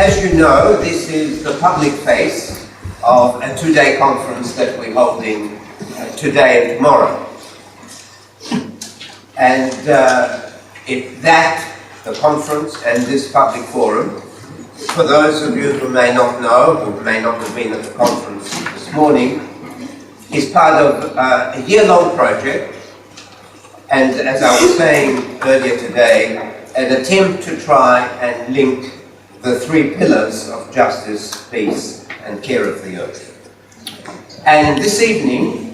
As you know, this is the public face of a two-day conference that we're holding today and tomorrow. And the conference and this public forum, for those of you who may not know, who may not have been at the conference this morning, is part of a year-long project, and as I was saying earlier today, an attempt to try and link the three pillars of justice, peace, and care of the earth. And this evening,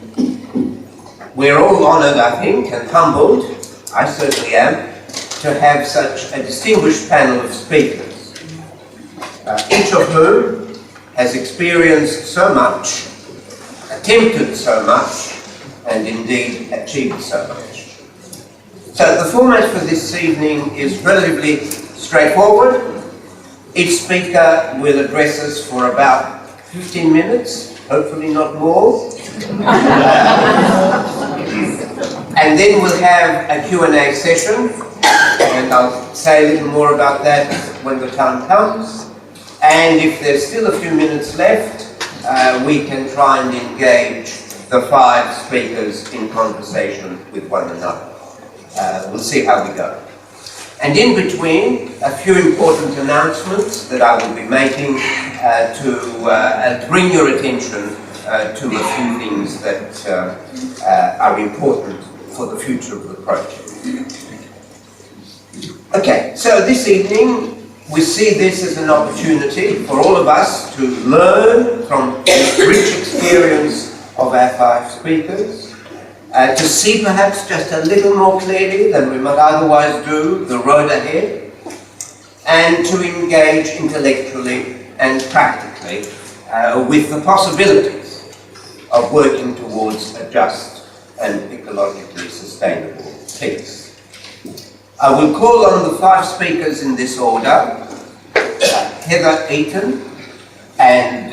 we're all honoured, I think, and humbled, I certainly am, to have such a distinguished panel of speakers, each of whom has experienced so much, attempted so much, and indeed achieved so much. So the format for this evening is relatively straightforward. Each speaker will address us for about 15 minutes, hopefully not more. And then we'll have a Q&A session, and I'll say a little more about that when the time comes. And if there's still a few minutes left, we can try and engage the five speakers in conversation with one another. We'll see how we go. And in between, a few important announcements that I will be making to bring your attention to a few things that are important for the future of the project. Okay, so this evening, we see this as an opportunity for all of us to learn from the rich experience of our five speakers, to see perhaps just a little more clearly than we might otherwise do the road ahead, and to engage intellectually and practically with the possibilities of working towards a just and ecologically sustainable peace. I will call on the five speakers in this order: Heather Eaton and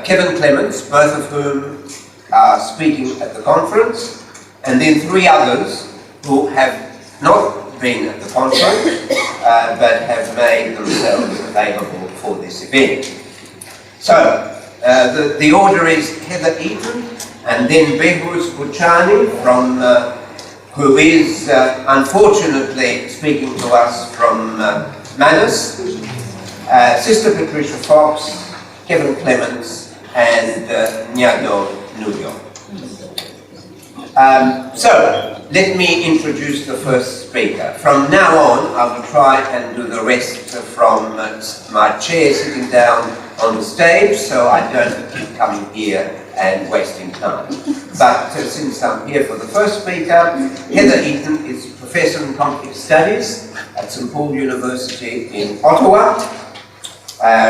Kevin Clements, both of whom are speaking at the conference, and then three others who have not been at the conference but have made themselves available for this event. So, the order is Heather Eaton, and then Behrouz Bouchani, who is unfortunately speaking to us from Manus, Sister Patricia Fox, Kevin Clements, and Nyado Nuyo. So, let me introduce the first speaker. From now on, I will try and do the rest from my chair sitting down on the stage, so I don't keep coming here and wasting time. But since I'm here for the first speaker, Heather Eaton is Professor in Conflict Studies at St. Paul University in Ottawa.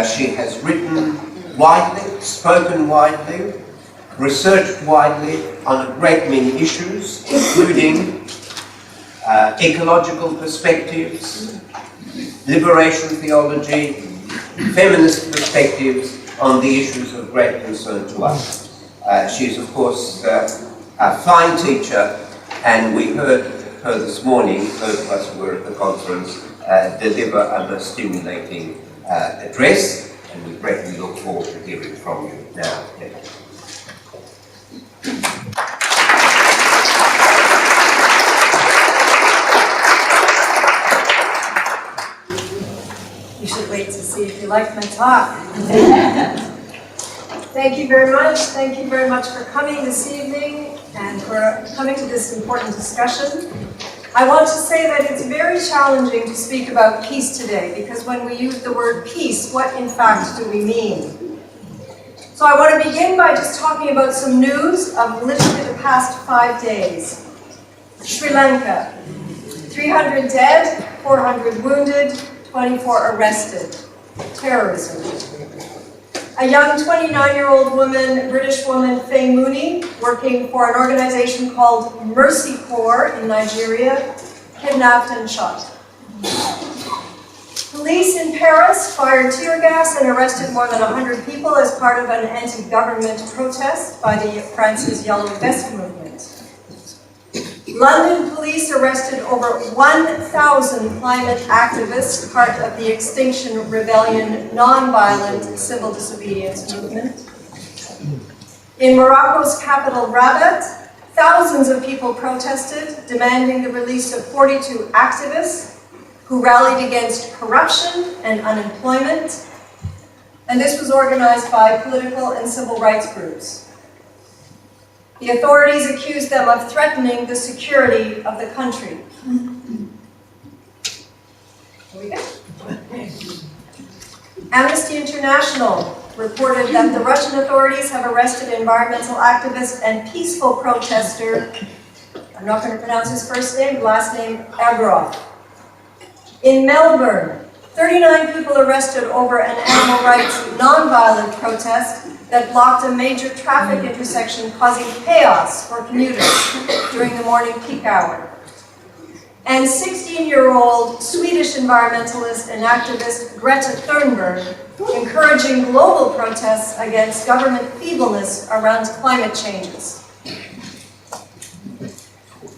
She has written widely, spoken widely, researched widely on a great many issues, including ecological perspectives, liberation theology, feminist perspectives on the issues of great concern to us. She is, of course, a fine teacher, and we heard her this morning, those of us who were at the conference, deliver a most stimulating address, and we greatly look forward to hearing from you now. You should wait to see if you like my talk. Thank you very much. Thank you very much for coming this evening and for coming to this important discussion. I want to say that it's very challenging to speak about peace today, because when we use the word peace, what in fact do we mean? So I want to begin by just talking about some news of literally the past 5 days. Sri Lanka, 300 dead, 400 wounded, 24 arrested. Terrorism. A young 29-year-old woman, British woman, Faye Mooney, working for an organization called Mercy Corps in Nigeria, kidnapped and shot. Police in Paris fired tear gas and arrested more than 100 people as part of an anti-government protest by France's Yellow Vest movement. London police arrested over 1,000 climate activists, part of the Extinction Rebellion non-violent civil disobedience movement. In Morocco's capital, Rabat, thousands of people protested, demanding the release of 42 activists who rallied against corruption and unemployment. And this was organized by political and civil rights groups. The authorities accused them of threatening the security of the country. Here we go. Amnesty International reported that the Russian authorities have arrested environmental activist and peaceful protester, I'm not going to pronounce his first name, last name Agrov. In Melbourne, 39 people arrested over an animal rights non-violent protest that blocked a major traffic intersection, causing chaos for commuters during the morning peak hour. And 16-year-old Swedish environmentalist and activist Greta Thunberg encouraging global protests against government feebleness around climate changes.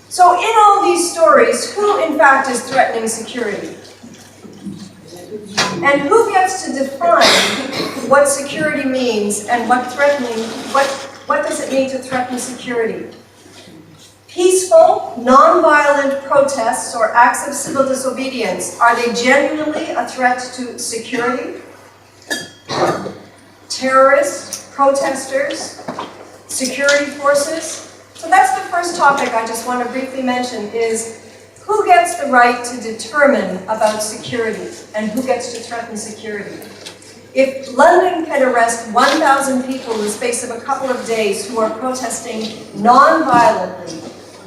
So in all these stories, who in fact is threatening security? And who gets to define what security means and what does it mean to threaten security? Peaceful, non-violent protests or acts of civil disobedience, are they genuinely a threat to security? Terrorists, protesters, security forces? So that's the first topic I just want to briefly mention is who gets the right to determine about security and who gets to threaten security? If London can arrest 1,000 people in the space of a couple of days who are protesting non-violently,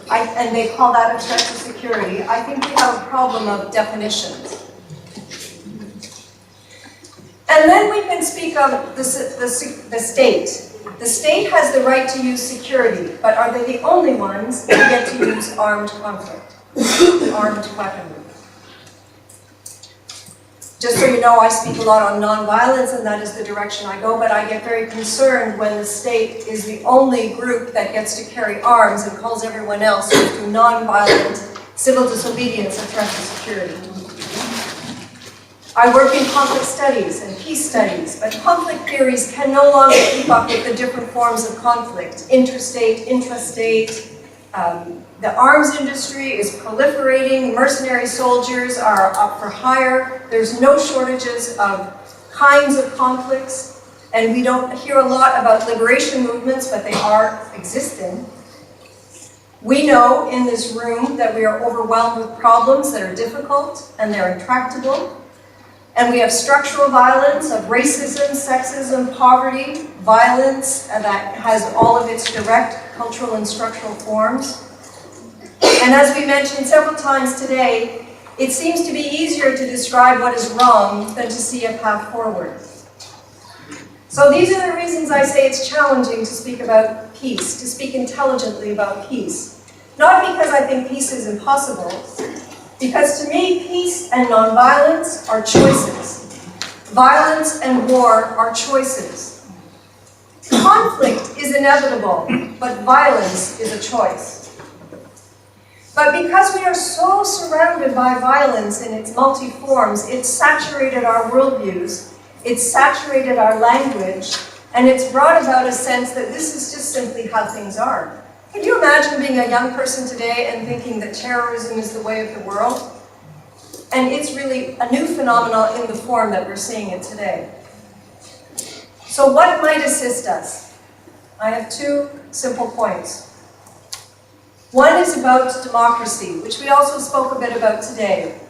and they call that a threat to security, I think we have a problem of definitions. And then we can speak of the state. The state has the right to use security, but are they the only ones who get to use armed conflict, armed weaponry? Just so you know, I speak a lot on nonviolence, and that is the direction I go, but I get very concerned when the state is the only group that gets to carry arms and calls everyone else who do nonviolent civil disobedience a threat to security. I work in conflict studies and peace studies, but conflict theories can no longer keep up with the different forms of conflict, interstate, intrastate. The arms industry is proliferating, mercenary soldiers are up for hire, there's no shortages of kinds of conflicts, and we don't hear a lot about liberation movements, but they are existing. We know in this room that we are overwhelmed with problems that are difficult and they're intractable. And we have structural violence of racism, sexism, poverty, violence that has all of its direct cultural and structural forms. And as we mentioned several times today, it seems to be easier to describe what is wrong than to see a path forward. So these are the reasons I say it's challenging to speak about peace, to speak intelligently about peace. Not because I think peace is impossible, because to me, peace and nonviolence are choices. Violence and war are choices. Conflict is inevitable, but violence is a choice. But because we are so surrounded by violence in its multi-forms, it's saturated our worldviews, it's saturated our language, and it's brought about a sense that this is just simply how things are. Can you imagine being a young person today and thinking that terrorism is the way of the world? And it's really a new phenomenon in the form that we're seeing it today. So what might assist us? I have two simple points. One is about democracy, which we also spoke a bit about today.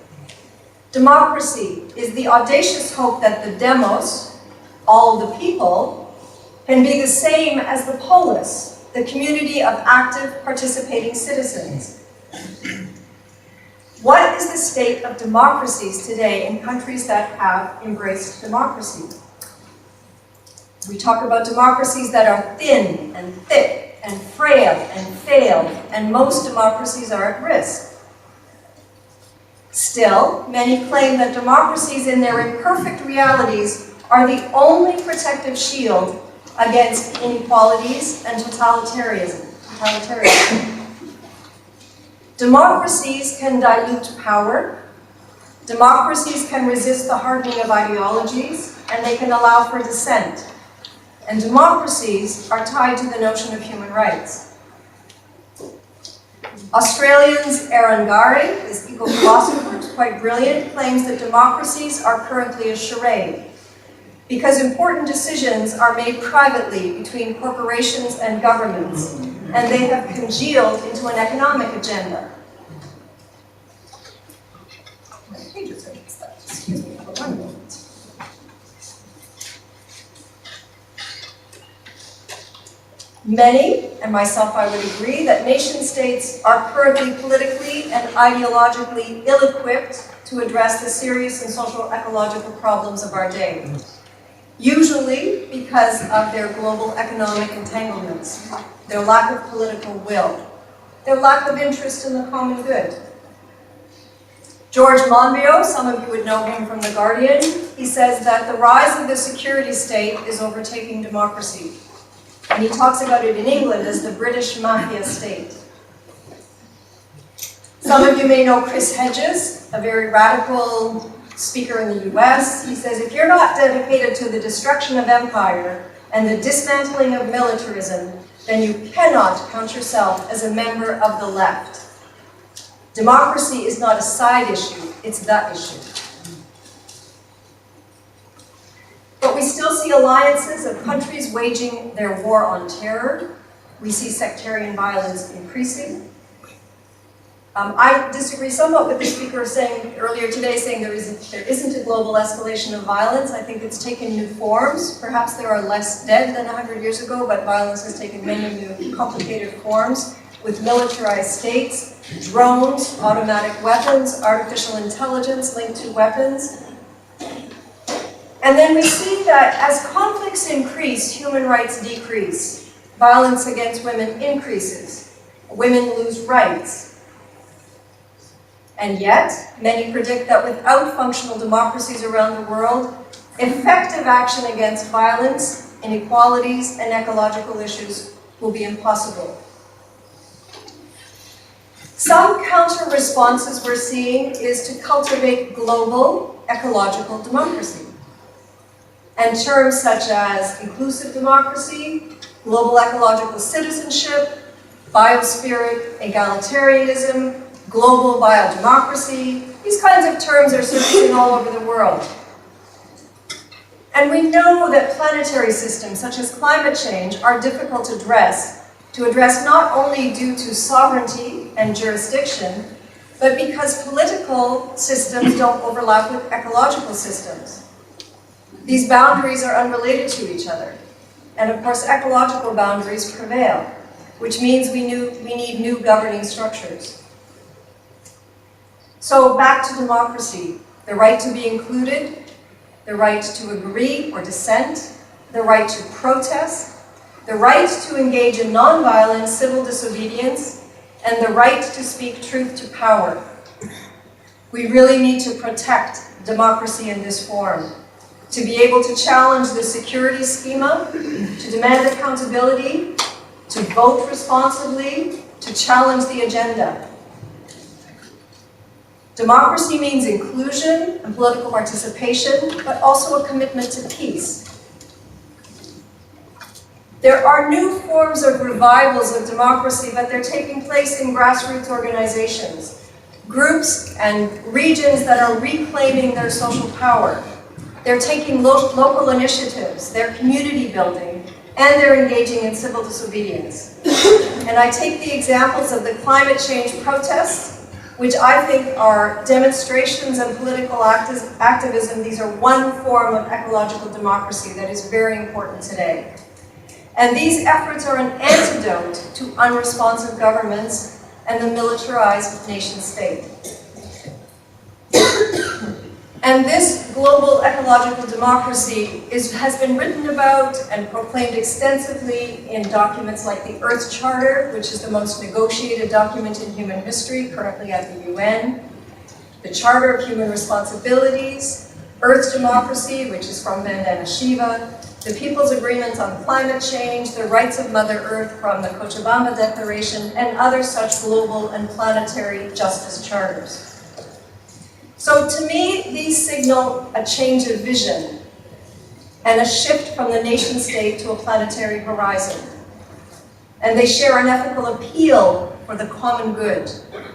Democracy is the audacious hope that the demos, all the people, can be the same as the polis, the community of active, participating citizens. What is the state of democracies today in countries that have embraced democracy? We talk about democracies that are thin and thick and frail and failed, and most democracies are at risk. Still, many claim that democracies in their imperfect realities are the only protective shield against inequalities and totalitarianism. Democracies can dilute power. Democracies can resist the hardening of ideologies, and they can allow for dissent. And democracies are tied to the notion of human rights. Australian's Aaron Gary, this eco-philosopher who's quite brilliant, claims that democracies are currently a charade because important decisions are made privately between corporations and governments, and they have congealed into an economic agenda. My pages are mixed up. Excuse me for one moment. Many, and myself I would agree, that nation-states are currently politically and ideologically ill-equipped to address the serious and social ecological problems of our day, usually because of their global economic entanglements, their lack of political will, their lack of interest in the common good. George Monbiot, some of you would know him from The Guardian, he says that the rise of the security state is overtaking democracy. And he talks about it in England as the British mafia state. Some of you may know Chris Hedges, a very radical speaker in the US. He says, if you're not dedicated to the destruction of empire and the dismantling of militarism, then you cannot count yourself as a member of the left. Democracy is not a side issue, it's the issue. But we still see alliances of countries waging their war on terror. We see sectarian violence increasing. I disagree somewhat with the speaker saying earlier today, saying there isn't a global escalation of violence. I think it's taken new forms. Perhaps there are less dead than 100 years ago, but violence has taken many new complicated forms with militarized states, drones, automatic weapons, artificial intelligence linked to weapons. And then we see that as conflicts increase, human rights decrease. Violence against women increases. Women lose rights. And yet, many predict that without functional democracies around the world, effective action against violence, inequalities, and ecological issues will be impossible. Some counter-responses we're seeing is to cultivate global ecological democracy. And terms such as inclusive democracy, global ecological citizenship, biospirit, egalitarianism, global biodemocracy, these kinds of terms are surfacing all over the world. And we know that planetary systems such as climate change are difficult to address not only due to sovereignty and jurisdiction, but because political systems don't overlap with ecological systems. These boundaries are unrelated to each other. And of course, ecological boundaries prevail, which means we need new governing structures. So back to democracy, the right to be included, the right to agree or dissent, the right to protest, the right to engage in nonviolent civil disobedience, and the right to speak truth to power. We really need to protect democracy in this form, to be able to challenge the security schema, to demand accountability, to vote responsibly, to challenge the agenda. Democracy means inclusion and political participation, but also a commitment to peace. There are new forms of revivals of democracy, but they're taking place in grassroots organizations, groups and regions that are reclaiming their social power. They're taking local initiatives, they're community building, and they're engaging in civil disobedience. And I take the examples of the climate change protests, which I think are demonstrations of political activism. These are one form of ecological democracy that is very important today. And these efforts are an antidote to unresponsive governments and the militarized nation state. And this global ecological democracy has been written about and proclaimed extensively in documents like the Earth Charter, which is the most negotiated document in human history, currently at the UN, the Charter of Human Responsibilities, Earth Democracy, which is from Vandana Shiva, the People's Agreement on Climate Change, the Rights of Mother Earth from the Cochabamba Declaration, and other such global and planetary justice charters. So to me, these signal a change of vision and a shift from the nation state to a planetary horizon. And they share an ethical appeal for the common good,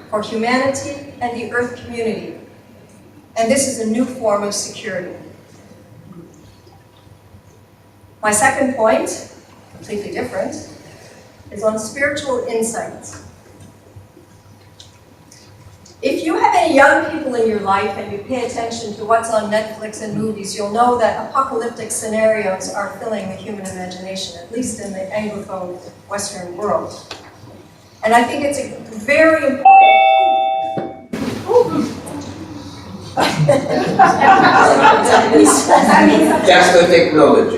for humanity and the Earth community. And this is a new form of security. My second point, completely different, is on spiritual insights. If you have any young people in your life and you pay attention to what's on Netflix and movies, you'll know that apocalyptic scenarios are filling the human imagination, at least in the Anglophone Western world. And I think it's a very important... Just the technology.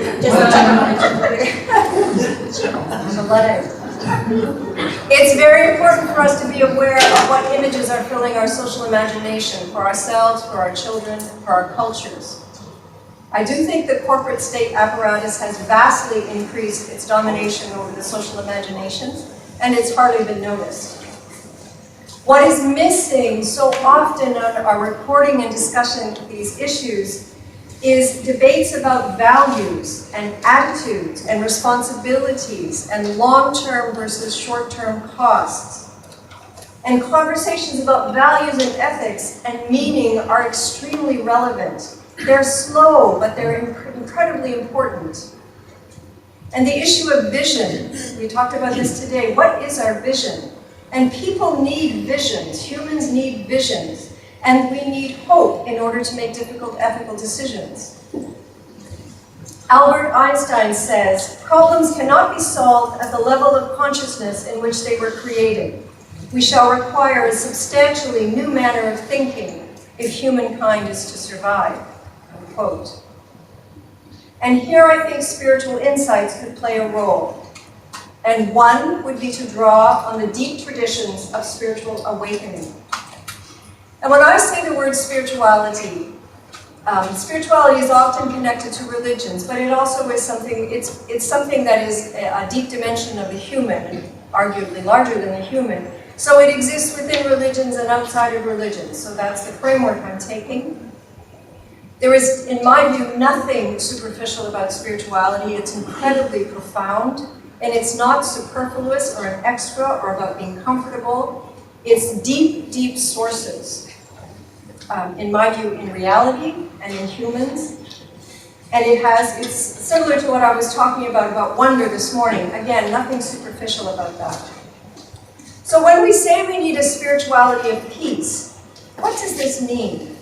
It's very important for us to be aware of what images are filling our social imagination for ourselves, for our children, for our cultures. I do think the corporate state apparatus has vastly increased its domination over the social imagination, and it's hardly been noticed. What is missing so often in our reporting and discussion of these issues is debates about values and attitudes and responsibilities and long-term versus short-term costs. And conversations about values and ethics and meaning are extremely relevant. They're slow, but they're incredibly important. And the issue of vision, we talked about this today. What is our vision? And people need visions, humans need visions, and we need hope in order to make difficult ethical decisions. Albert Einstein says, problems cannot be solved at the level of consciousness in which they were created. We shall require a substantially new manner of thinking if humankind is to survive, unquote. And here I think spiritual insights could play a role. And one would be to draw on the deep traditions of spiritual awakening. And when I say the word spirituality, spirituality is often connected to religions, but it also is something, it's something that is a deep dimension of the human, arguably larger than the human. So it exists within religions and outside of religions. So that's the framework I'm taking. There is, in my view, nothing superficial about spirituality. It's incredibly profound. And it's not superfluous or an extra or about being comfortable. It's deep, deep sources, in my view, in reality and in humans. And it's similar to what I was talking about wonder this morning. Again, nothing superficial about that. So when we say we need a spirituality of peace, what does this mean?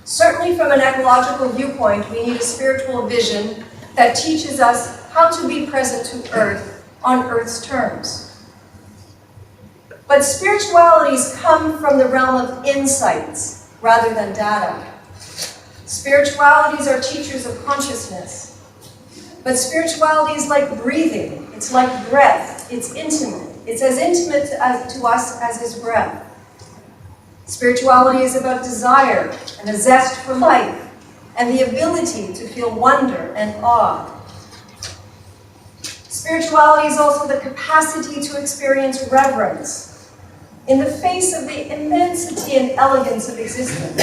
Certainly from an ecological viewpoint, we need a spiritual vision that teaches us how to be present to Earth on Earth's terms. But spiritualities come from the realm of insights rather than data. Spiritualities are teachers of consciousness. But spirituality is like breathing. It's like breath. It's intimate. It's as intimate to us as is breath. Spirituality is about desire and a zest for life and the ability to feel wonder and awe. Spirituality is also the capacity to experience reverence in the face of the immensity and elegance of existence.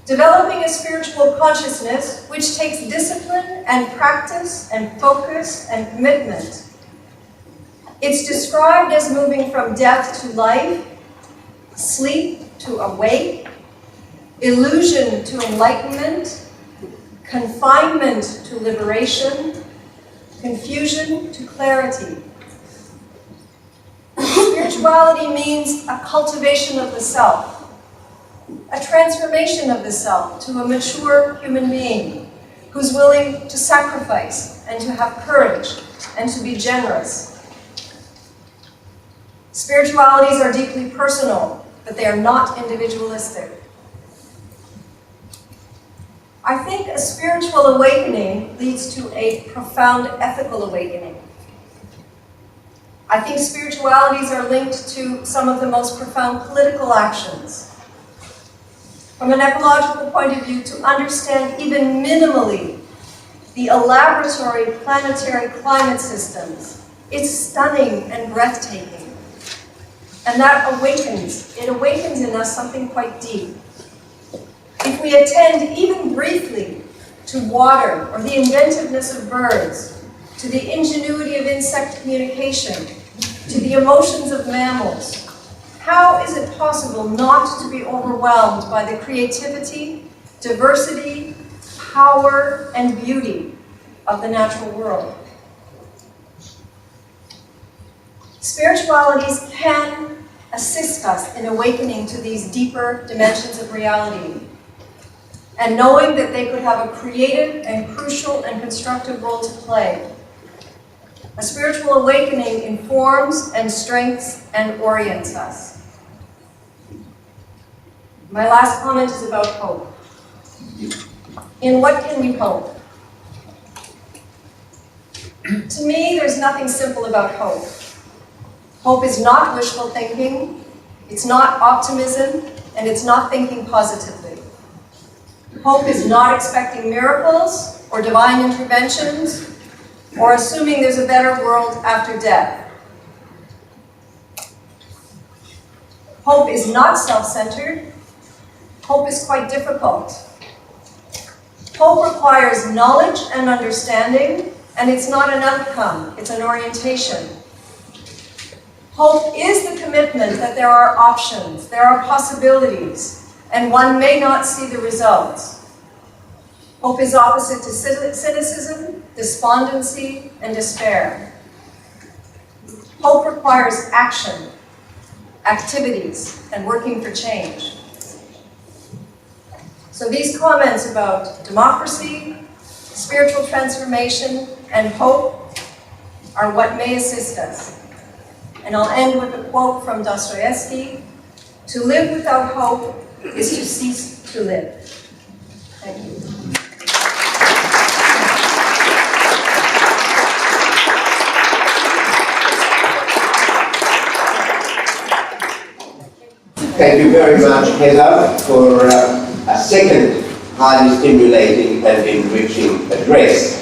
Developing a spiritual consciousness which takes discipline and practice and focus and commitment. It's described as moving from death to life, sleep to awake, illusion to enlightenment, confinement to liberation, confusion to clarity. Spirituality means a cultivation of the self, a transformation of the self to a mature human being who's willing to sacrifice and to have courage and to be generous. Spiritualities are deeply personal, but they are not individualistic. I think a spiritual awakening leads to a profound ethical awakening. I think spiritualities are linked to some of the most profound political actions. from an ecological point of view, to understand even minimally the elaboratory planetary climate systems. It's stunning and breathtaking. And that awakens in us something quite deep. If we attend even briefly to water or the inventiveness of birds, to the ingenuity of insect communication, to the emotions of mammals, how is it possible not to be overwhelmed by the creativity, diversity, power, and beauty of the natural world? Spiritualities can assist us in awakening to these deeper dimensions of reality, and knowing that they could have a creative and crucial and constructive role to play. A spiritual awakening informs and strengthens and orients us. My last comment is about hope. In what can we hope? To me, there's nothing simple about hope. Hope is not wishful thinking, it's not optimism, and it's not thinking positively. Hope is not expecting miracles or divine interventions or assuming there's a better world after death. Hope is not self-centered. Hope is quite difficult. Hope requires knowledge and understanding, and it's not an outcome, it's an orientation. Hope is the commitment that there are options, there are possibilities, and one may not see the results. Hope is opposite to cynicism, despondency, and despair. Hope requires action, activities, and working for change. So these comments about democracy, spiritual transformation, and hope are what may assist us. And I'll end with a quote from Dostoevsky: "To live without hope is to cease to live." Thank you. Thank you very much, Heather, for a second highly stimulating and enriching address.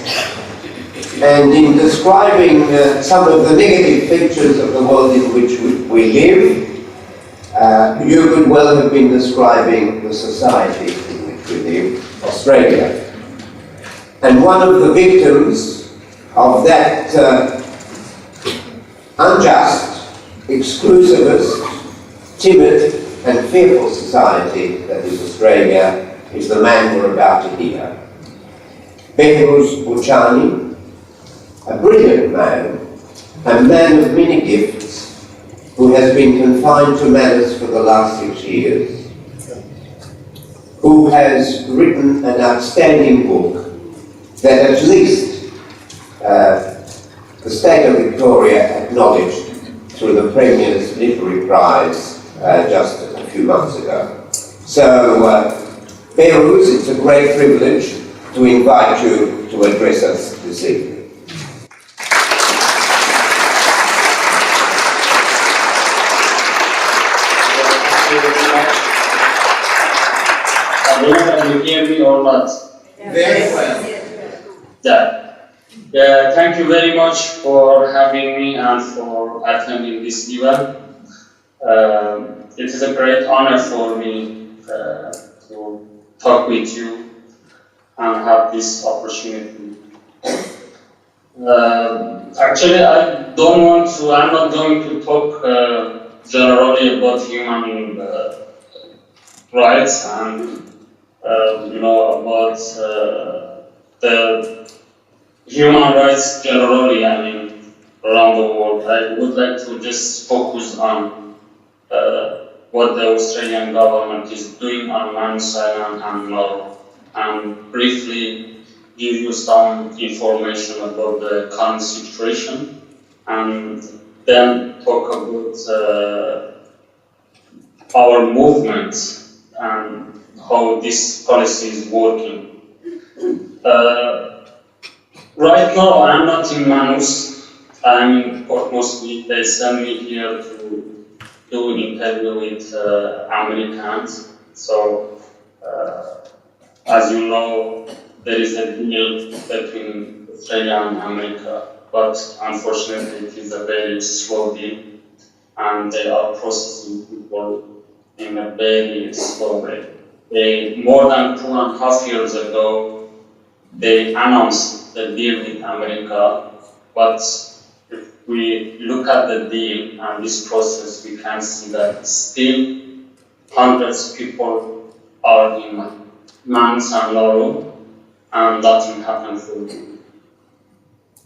And in describing some of the negative features of the world in which we live, you could well have been describing the society in which we live, Australia. And one of the victims of that unjust, exclusivist, timid and fearful society that is Australia is the man we're about to hear. Behrouz Boochani, a brilliant man, a man of many gifts, who has been confined to Manus for the last 6 years, who has written an outstanding book that at least the state of Victoria acknowledged through the Premier's Literary Prize just a few months ago. So, Behrouz, it's a great privilege to invite you to address us this evening. I don't know if you hear me or not. Very well. Yeah, thank you very much for having me and for attending this event. It is a great honor for me to talk with you and have this opportunity. Actually, I'm not going to talk generally about human rights and about the human rights generally, around the world. I would like to just focus on what the Australian government is doing on Manus Island and Nauru, and briefly give you some information about the current situation, and then talk about our movement and how this policy is working. Right now, I'm not in Manus. I'm in Port Moresby. They sent me here to do an interview with Americans. So As you know, there is a deal between Australia and America, but unfortunately it is a very slow deal, and they are processing people in a very slow way. More than 2.5 years ago, they announced the deal with America, but if we look at the deal and this process, we can see that still hundreds of people are in Manus and Nauru, and nothing happened for them.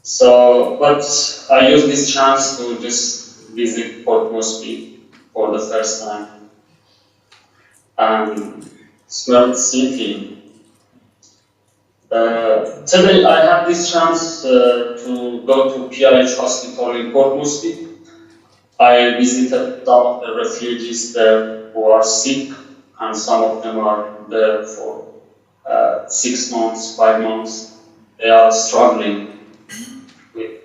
So, but I use this chance to just visit Port Moresby for the first time. And smell city. Today I had this chance to go to PRH Hospital in Port Moresby. I visited some of the refugees there who are sick, and some of them are there for 6 months, 5 months. They are struggling with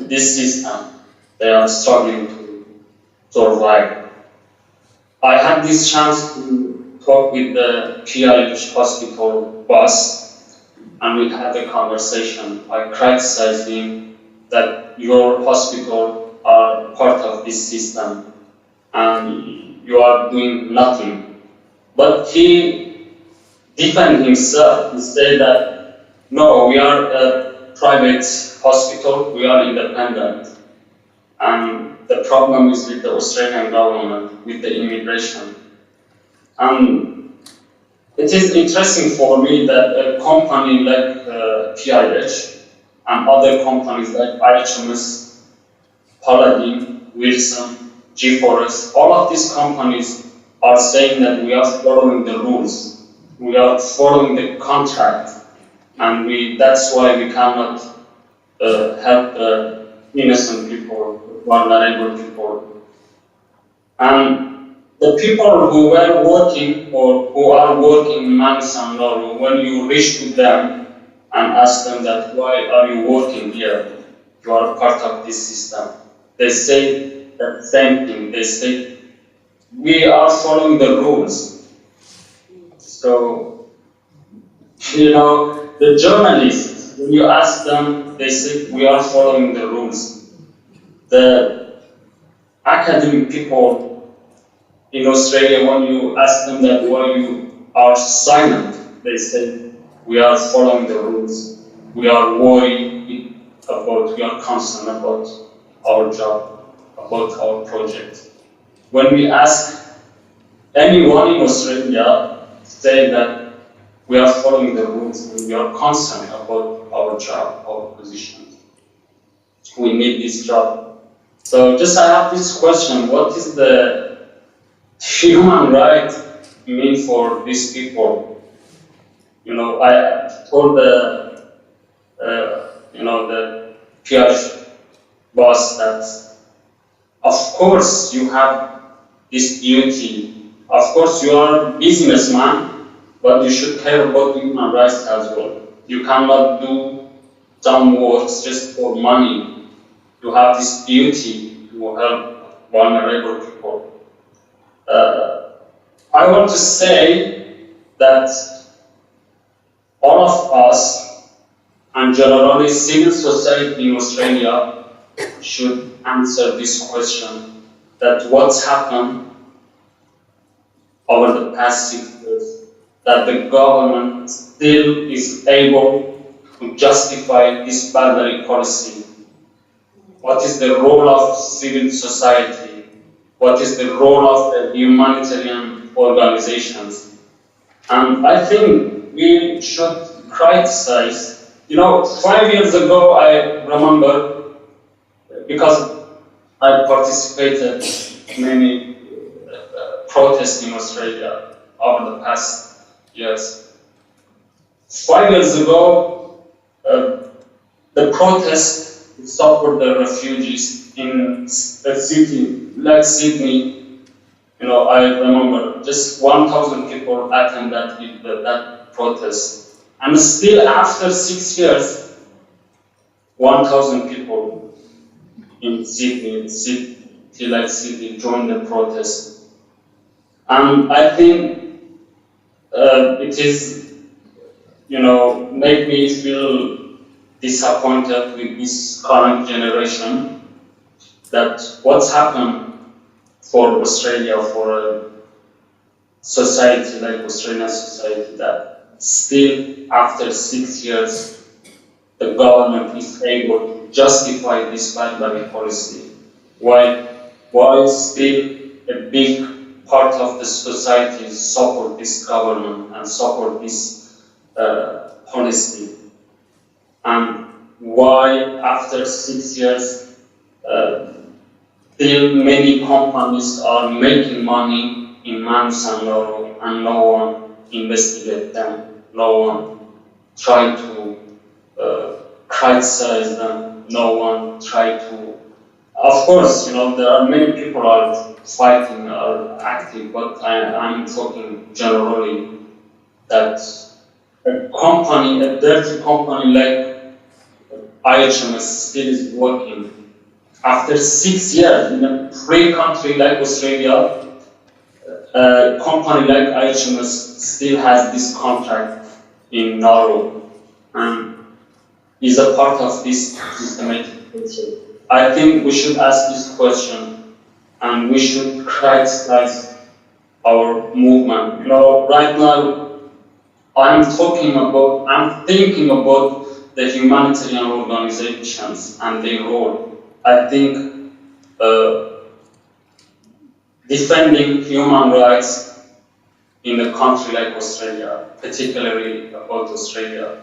this system. They are struggling to survive. I had this chance to talk with the PRH Hospital boss, and we had a conversation. I criticized him that your hospital are part of this system and you are doing nothing. But he defended himself. He said that, no, we are a private hospital, we are independent. And the problem is with the Australian government, with the immigration. And it is interesting for me that a company like PRH and other companies like IHMS, Paladin, Wilson, G4S, all of these companies are saying that we are following the rules, we are following the contract, and that's why we cannot help innocent people, vulnerable people. And the people who were working or who are working in Manus and Nauru, when you reach to them and ask them that why are you working here, you are part of this system, they say the same thing. They say we are following the rules. So, you know, the journalists, when you ask them, they say we are following the rules. The academic people in Australia, when you ask them that why you are silent, they say we are following the rules. We are worried about, we are concerned about our job, about our project. When we ask anyone in Australia, say that we are following the rules and we are concerned about our job, our position. We need this job. So just I have this question, what is the human right mean for these people? You know, I told the PRH boss that of course you have this duty, of course you are a businessman, but you should care about human rights as well. You cannot do some works just for money. You have this duty to help vulnerable people. I want to say that all of us, and generally civil society in Australia, should answer this question, that what's happened over the past 6 years, that the government still is able to justify this barbaric policy. What is the role of civil society? What is the role of the humanitarian organizations? And I think we should criticize. You know, 5 years ago, I remember, because I participated in many protests in Australia over the past years. 5 years ago, the protests to support the refugees in a city like Sydney, you know, I remember just 1,000 people attended that protest. And still after 6 years, 1,000 people in Sydney, city like Sydney, joined the protest. And I think it is, make me feel disappointed with this current generation, that what's happened for Australia, for a society like Australian society, that still after 6 years, the government is able to justify this barbaric policy. Why still a big part of the society support this government and support this policy? And why after 6 years, still many companies are making money in Manus and Nauru, and no one investigate them, no one try to criticize them, no one try to. Of course, there are many people are fighting, are active, but I'm talking generally that a dirty company like IHMS still is working. After 6 years in a free country like Australia, a company like IHMS still has this contract in Nauru and is a part of this systematic culture. I think we should ask this question and we should criticize our movement. Right now I'm thinking about the humanitarian organizations and their role. I think defending human rights in a country like Australia, particularly about Australia,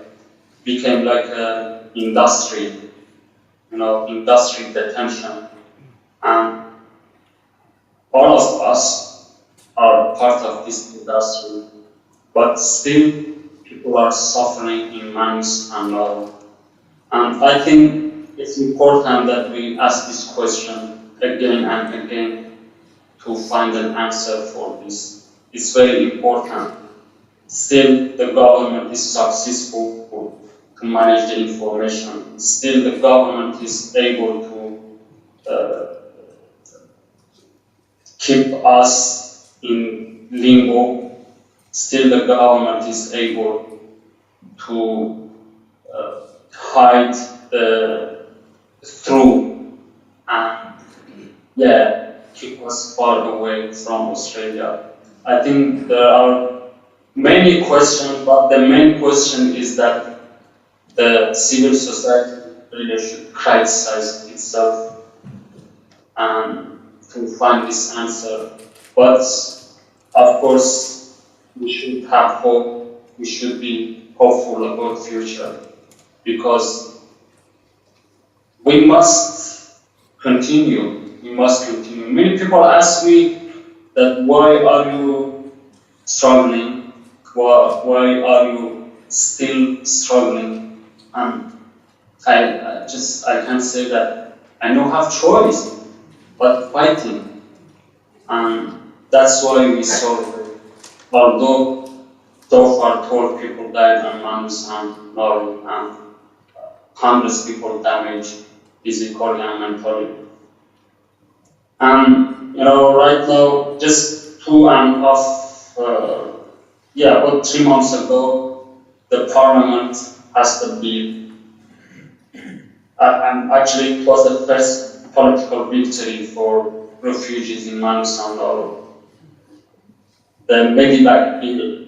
became like an industry, industry detention. And all of us are part of this industry, but still people are suffering in Manus and Nauru. And I think it's important that we ask this question again and again to find an answer for this. It's very important. Still, the government is successful to manage the information. Still, the government is able to keep us in limbo. Still, the government is able to hide the truth and keep us far away from Australia. I think there are many questions, but the main question is that the civil society really should criticize itself and to find this answer. But of course, we should have hope. We should be hopeful about future, because we must continue. We must continue. Many people ask me that why are you struggling? Why are you still struggling? And I can say that I don't have choice but fighting, and that's why we survive. Although so far 12 people died on Manus and Nauru, and hundreds of people damaged physically and mentally. And right now, just 3 months ago, the Parliament passed the bill, and actually it was the first political victory for refugees in Manus and Nauru. The Medivac bill,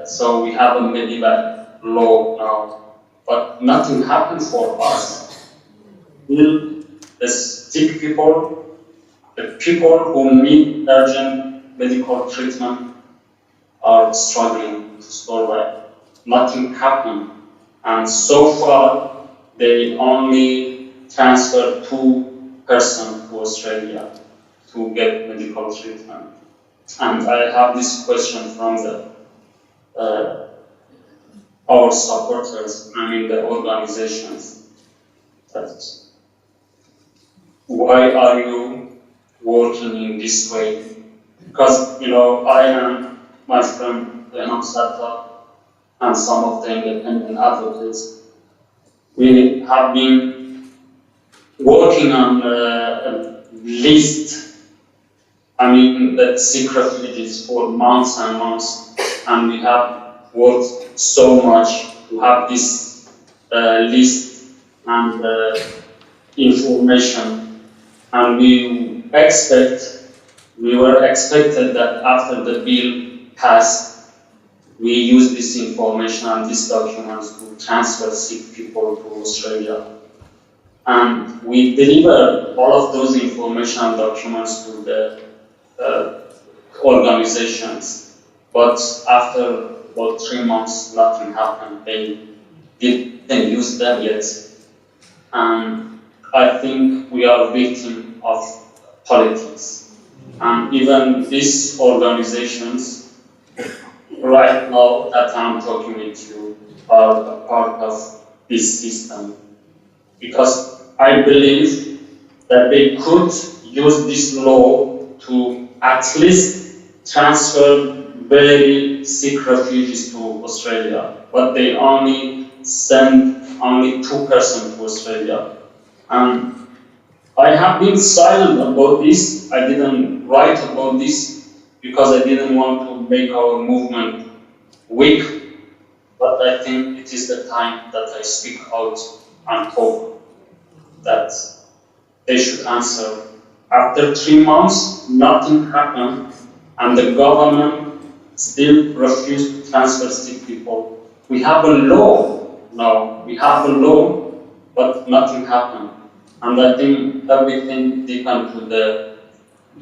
so we have a Medivac law now, but nothing happened for us. Still, the sick people, the people who need urgent medical treatment are struggling to survive. Nothing happened. And so far, they only transferred 2 persons to Australia to get medical treatment. And I have this question from our supporters, the organizations, that why are you working in this way? Because, I and my friend Rehan Satta and some of the independent advocates, we have been working on a list I mean, that seek refugees for months and months, and we have worked so much to have this list and information, and we were expected that after the bill passed, we use this information and these documents to transfer sick people to Australia. And we deliver all of those information and documents to the organizations. But after about 3 months, nothing happened. They didn't use them yet. And I think we are victim of politics. And even these organizations, right now that I'm talking with you, are a part of this system. Because I believe that they could use this law to at least transfer very sick refugees to Australia, but they only send only 2% to Australia. And I have been silent about this. I didn't write about this because I didn't want to make our movement weak, but I think it is the time that I speak out and talk that they should answer. After 3 months, nothing happened, and the government still refused to transfer sick people. We have a law now, but nothing happened. And I think everything depends to the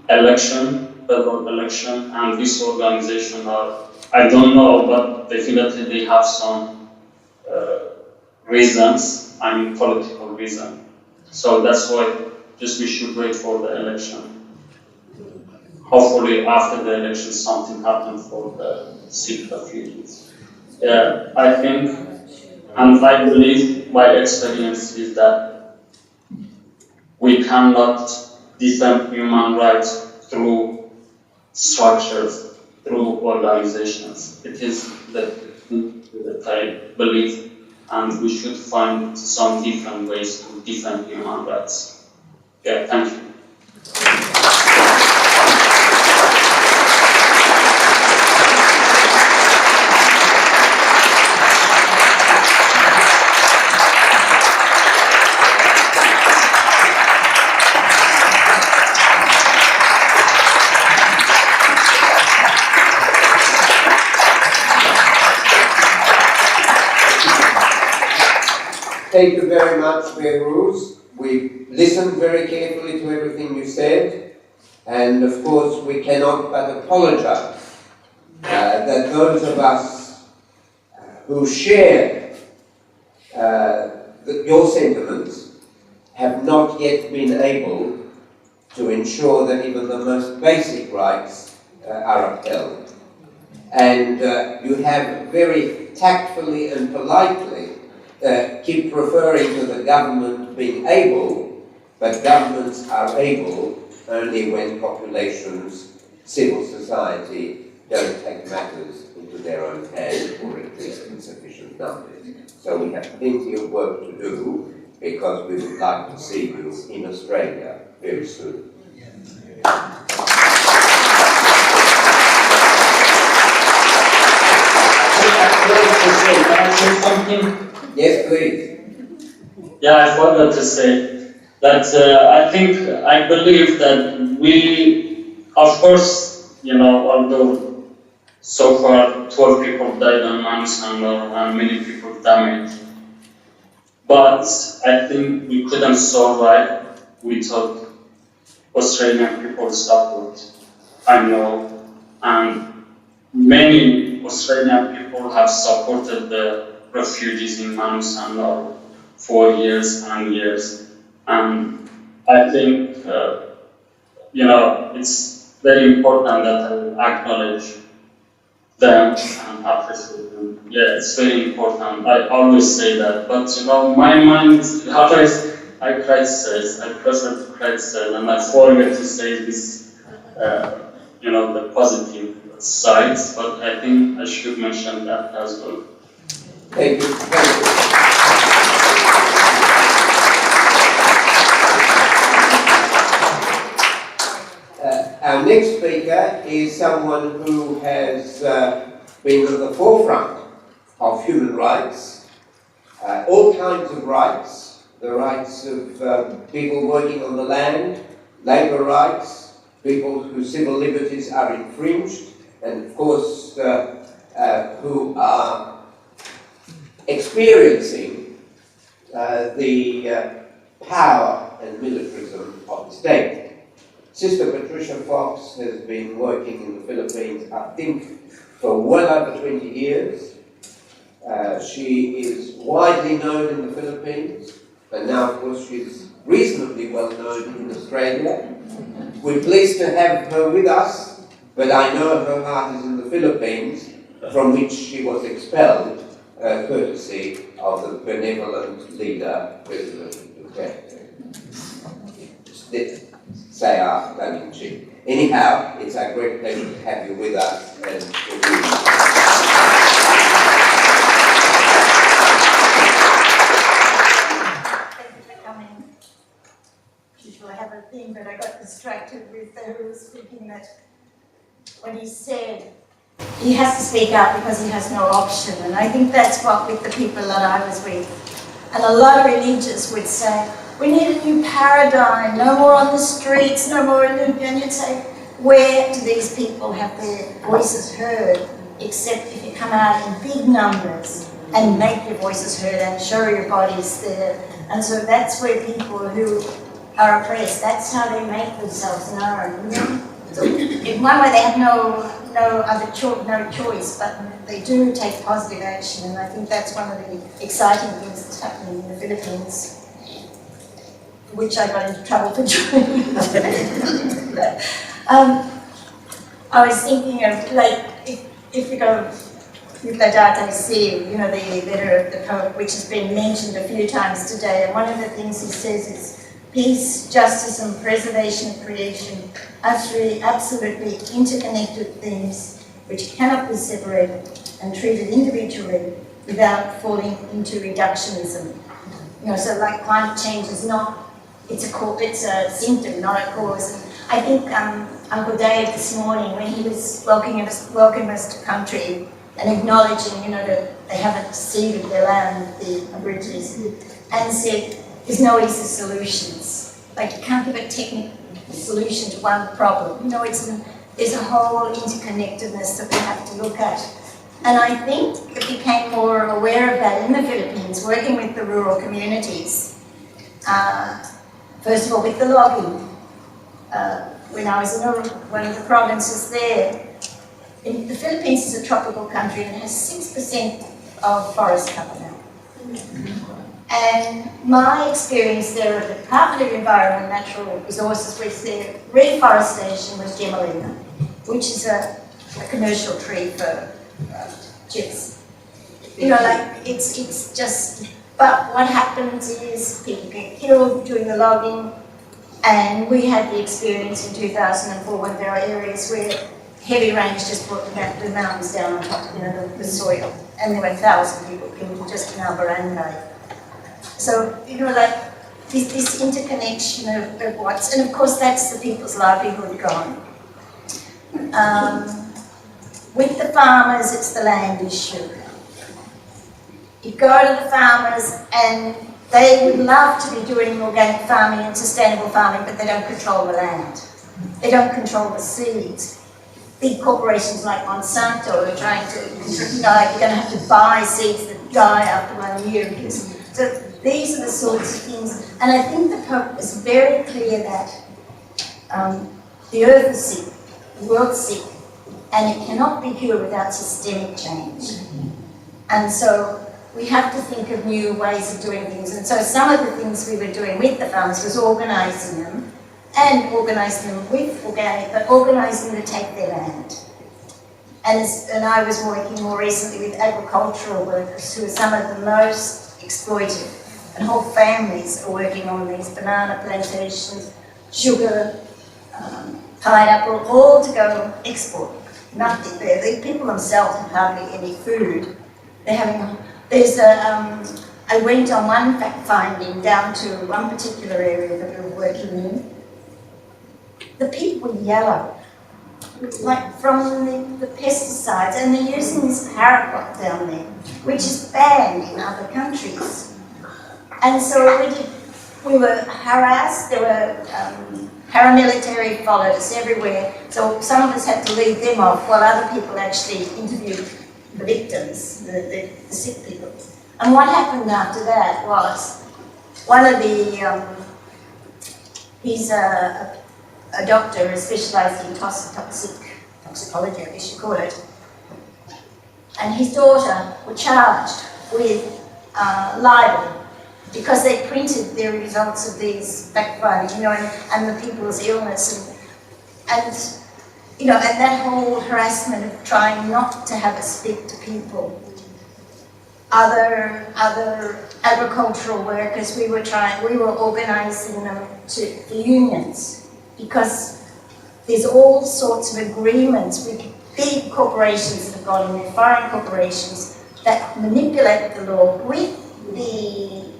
election, federal election, and this organization are, I don't know, but definitely they have some reasons, I mean political reason. So that's why just we should wait for the election. Hopefully after the election something happens for the sick refugees. Yeah, I think, and I believe my experience is that we cannot defend human rights through structures, through organizations. It is the thing that I believe, and we should find some different ways to defend human rights. Yeah, thank you. Thank you very much, Behrouz. We listened very carefully to everything you said, and of course we cannot but apologize that those of us who share your sentiments have not yet been able to ensure that even the most basic rights are upheld. And you have very tactfully and politely keep referring to the government being able, but governments are able only when populations, civil society, don't take matters into their own hands, or at least in sufficient numbers. So we have plenty of work to do, because we would like to see you in Australia very soon. Can I say something? Yes, please. Yeah, I forgot to say that I believe that we, of course, although so far 12 people died on Mount Sandor and many people damaged, but I think we couldn't survive without Australian people's support. I know, and many Australian people have supported the refugees in Mount Sandor for years and years. And I think, it's very important that I acknowledge them and appreciate them. Yeah, it's very important. I always say that, but my mind is always, I criticize, I prefer to criticize, and I forget to say this, the positive sides, but I think I should mention that as well. Thank you. Thank you. Our next speaker is someone who has been at the forefront of human rights, all kinds of rights, the rights of people working on the land, labour rights, people whose civil liberties are infringed, and of course who are experiencing the power and militarism of the state. Sister Patricia Fox has been working in the Philippines, I think, for well over 20 years. She is widely known in the Philippines, and now, of course, she's reasonably well known in Australia. We're pleased to have her with us, but I know her heart is in the Philippines, from which she was expelled, courtesy of the benevolent leader, President Duterte. Say our tongue in cheek. Anyhow, it's a great pleasure to have you with us. And thank you for coming. Usually I have a thing, but I got distracted with who was speaking that when he said he has to speak out because he has no option. And I think that's what with the people that I was with. And a lot of religious would say, we need a new paradigm, no more on the streets, no more in the... And you'd say, where do these people have their voices heard, except if you come out in big numbers and make your voices heard and show your bodies there. And so that's where people who are oppressed, that's how they make themselves known. So in one way they have no choice, but they do take positive action, and I think that's one of the exciting things that's happening in the Philippines, which I got into trouble for doing. I was thinking of, like, if you go with Laudato Si, you know, the letter of the Pope, which has been mentioned a few times today, and one of the things he says is, peace, justice, and preservation of creation are three absolutely interconnected things which cannot be separated and treated individually without falling into reductionism. You know, so like climate change is not, it's a symptom, not a cause. And I think Uncle Dave this morning, when he was welcoming us to country and acknowledging, you know, that they haven't ceded their land, the Aborigines, and said, there's no easy solutions. Like, you can't give a technical solution to one problem. You know, there's a whole interconnectedness that we have to look at. And I think it became more aware of that in the Philippines, working with the rural communities. First of all, with the logging. When I was in one of the provinces there, the Philippines is a tropical country and has 6% of forest cover now. And my experience there at the Department of Environment and Natural Resources was their reforestation was Gemelina, which is a commercial tree for chips. You know, like, it's just, but what happens is people get killed doing the logging, and we had the experience in 2004 when there are areas where heavy rains just brought the mountains down on top, you know, the soil, and there were 1,000 people killed just in our barangay. So, you know, like, this interconnection of what's, and of course that's the people's livelihood gone. With the farmers, it's the land issue. You go to the farmers and they would love to be doing organic farming and sustainable farming, but they don't control the land. They don't control the seeds. Big corporations like Monsanto are trying to, you know, like, you're going to have to buy seeds that die after 1 year. So these are the sorts of things, and I think the Pope is very clear that the earth is sick, the world's sick, and it cannot be cured without systemic change. And so we have to think of new ways of doing things. And so some of the things we were doing with the farmers was organising them, and organising them with organic, but organising them to take their land. And I was working more recently with agricultural workers who are some of the most exploited, and whole families are working on these banana plantations, sugar, pineapple, all to go export. Nothing there. The people themselves have hardly any food. They're having, I went on one fact finding down to one particular area that we were working in. The people were yellow. like from the pesticides, and they're using this paraquat down there, which is banned in other countries. And so we were harassed. There were paramilitary followed us everywhere. So some of us had to leave them off while other people actually interviewed the victims, the sick people. And what happened after that was one of the, he's a doctor specialised in toxicology, I guess you call it, and his daughter were charged with libel because they printed the results of these fact-finding, you know, and the people's illness, and you know, and that whole harassment of trying not to have us speak to people. Other agricultural workers, we were organising them for unions, because there's all sorts of agreements with big corporations that have gone in there, foreign corporations, that manipulate the law with the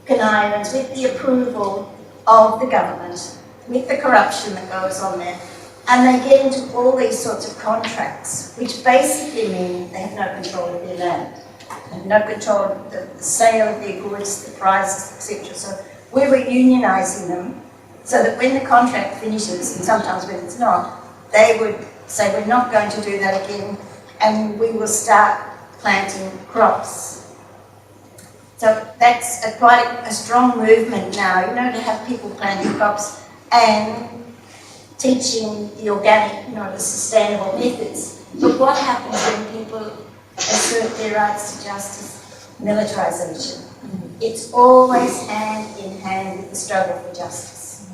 connivance, with the approval of the government, with the corruption that goes on there. And they get into all these sorts of contracts, which basically mean they have no control of their land. They have no control of the sale of their goods, the prices, etc. So we were unionising them so that when the contract finishes, and sometimes when it's not, they would say, we're not going to do that again, and we will start planting crops. So that's quite a strong movement now, you know, to have people planting crops and teaching the organic, you know, the sustainable methods. But what happens when people assert their rights to justice? Militarisation. It's always hand in hand with the struggle for justice.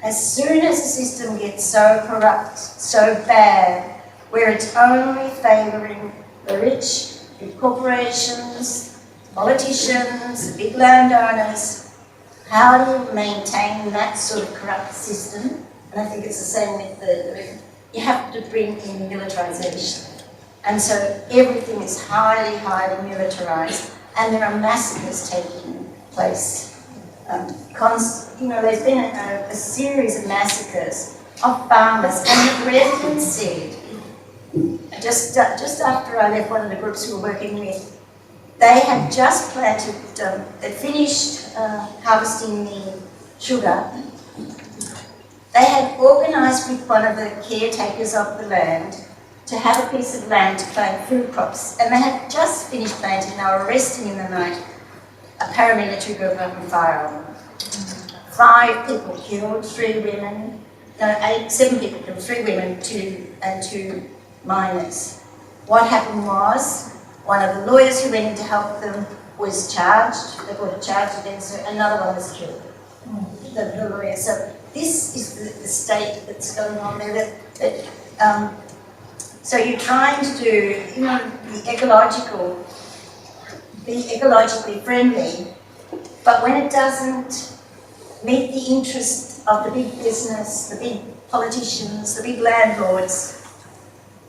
As soon as the system gets so corrupt, so bad, where it's only favouring the rich, big corporations, politicians, big landowners, how do you maintain that sort of corrupt system? And I think it's the same with you have to bring in militarisation. And so everything is highly, highly militarised, and there are massacres taking place. You know, there's been a series of massacres of farmers, and the residents said, just after I left one of the groups we were working with, they had just planted, they finished harvesting the sugar. They had organised with one of the caretakers of the land to have a piece of land to plant food crops, and they had just finished planting. They were arresting in the night a paramilitary group opened fire on them. 5 people killed, 3 women, no, 7 people killed, 3 women, 2 minors. What happened was, one of the lawyers who went in to help them was charged. They brought a charge against her. Another one was killed. The lawyer. So this is the state that's going on there. So you're trying to do, you know, be ecologically friendly, but when it doesn't meet the interest of the big business, the big politicians, the big landlords,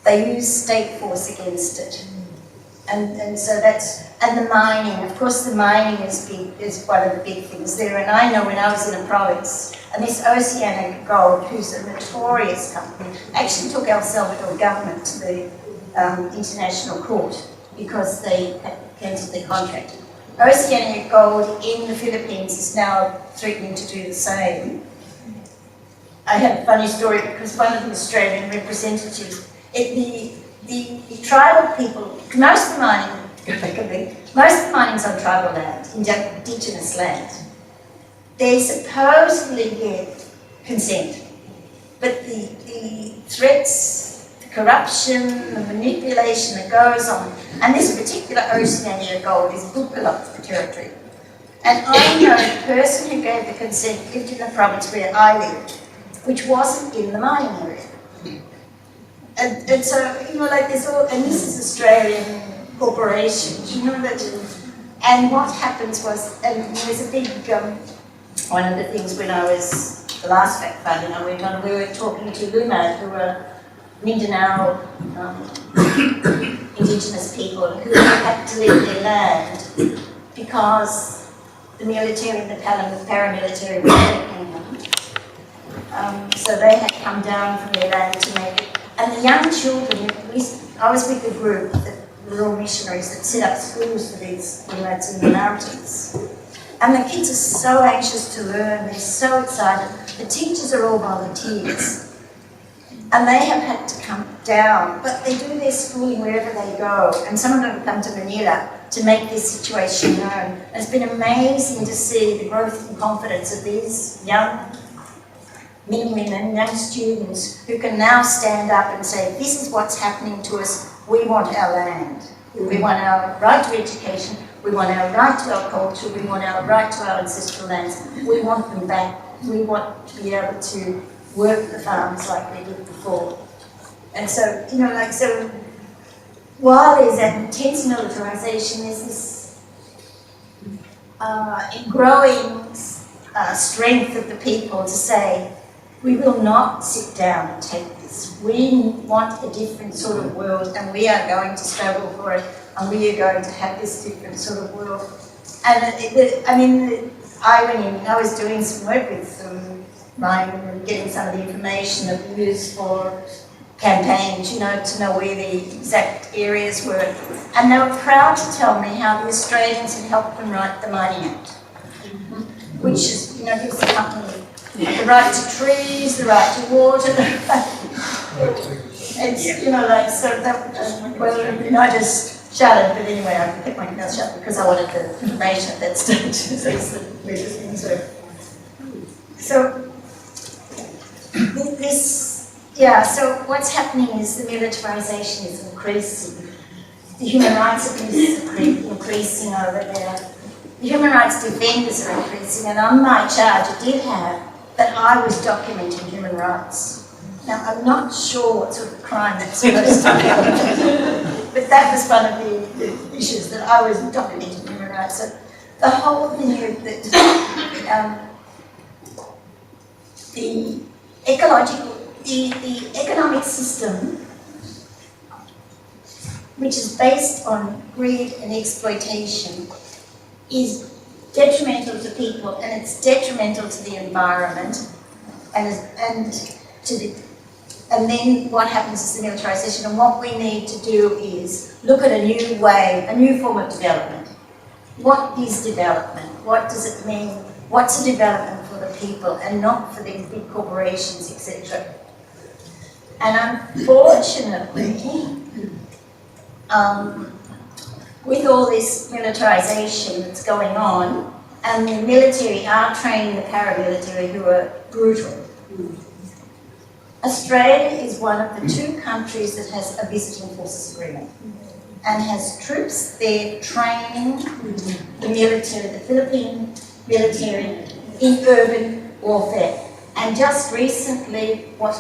they use state force against it. And so that's, and the mining, of course the mining is one of the big things there. And I know when I was in a province, and this Oceanic Gold, who's a notorious company, actually took El Salvador government to the International Court because they cancelled their contract. Oceanic Gold in the Philippines is now threatening to do the same. I had a funny story because one of the Australian representatives, the tribal people, most of the mining, most of the mining's on tribal land, indigenous land. They supposedly get consent, but the threats, the corruption, the manipulation that goes on, and this particular Oceania Gold is Bupalop territory. And I know the person who gave the consent lived in the province where I lived, which wasn't in the mining area. And so, you know, like this all, and this is Australian corporations, you know, that, and what happens was, and there's a big, one of the things when I was, the last fact finding I went on, we were talking to Lumad, who are Mindanao indigenous people who had to leave their land because the military and the paramilitary were taking them. So they had come down from their land to make it And the young children, I was with the group, the rural missionaries that set up schools for these lads in the mountains. And the kids are so anxious to learn, they're so excited. The teachers are all volunteers. And they have had to come down, but they do their schooling wherever they go. And some of them come to Manila to make this situation known. And it's been amazing to see the growth and confidence of these young men and women, young students, who can now stand up and say, this is what's happening to us, we want our land. We want our right to education, we want our right to our culture, we want our right to our ancestral lands. We want them back. We want to be able to work the farms like we did before. And so, you know, like, so while there's that intense militarisation, there's this growing strength of the people to say, we will not sit down and take this. We want a different sort of world, and we are going to struggle for it, and we are going to have this different sort of world. And I was doing some work with Ryan and getting some of the information that we used for campaigns, you know, to know where the exact areas were. And they were proud to tell me how the Australians had helped them write the Mining Act, which is, you know, gives the company the right to trees, the right to water, it's, you know, like, so that, well, you know, I just shouted, but anyway, I kept my mouth shut because I wanted the information at that stage. So so what's happening is the militarisation is increasing. The human rights abuse is increasing over there. The human rights defenders are increasing, and on my charge I did have that I was documenting human rights. Now, I'm not sure what sort of crime that's supposed to be, but that was one of the issues, that I was documenting human rights. So the whole thing is that the economic system, which is based on greed and exploitation, is detrimental to people, and it's detrimental to the environment, and then what happens is the militarisation. And what we need to do is look at a new way, a new form of development. What is development? What does it mean? What's a development for the people and not for the big corporations, etc. And unfortunately, with all this militarisation that's going on, and the military are training the paramilitary who are brutal. Australia is one of the 2 countries that has a visiting forces agreement and has troops there training the military, the Philippine military, in urban warfare. And just recently, what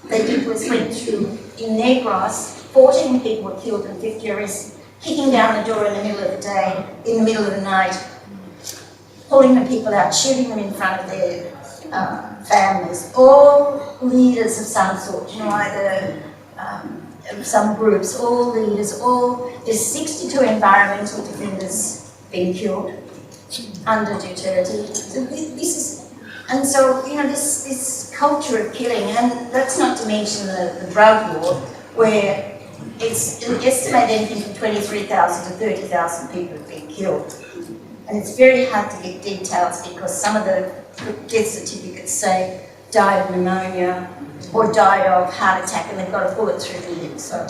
they did was went through in Negros, 14 people were killed and 50 arrested, kicking down the door in the middle of the day, in the middle of the night, pulling the people out, shooting them in front of their families, all leaders of some sort, you know, either some groups, all leaders, there's 62 environmental defenders being killed under Duterte. So this is, and so, you know, this culture of killing, and that's not to mention the drug war, where it's estimated anything from 23,000 to 30,000 people have been killed. And it's very hard to get details because some of the death certificates say died of pneumonia or died of heart attack, and they've got a bullet through the hip. So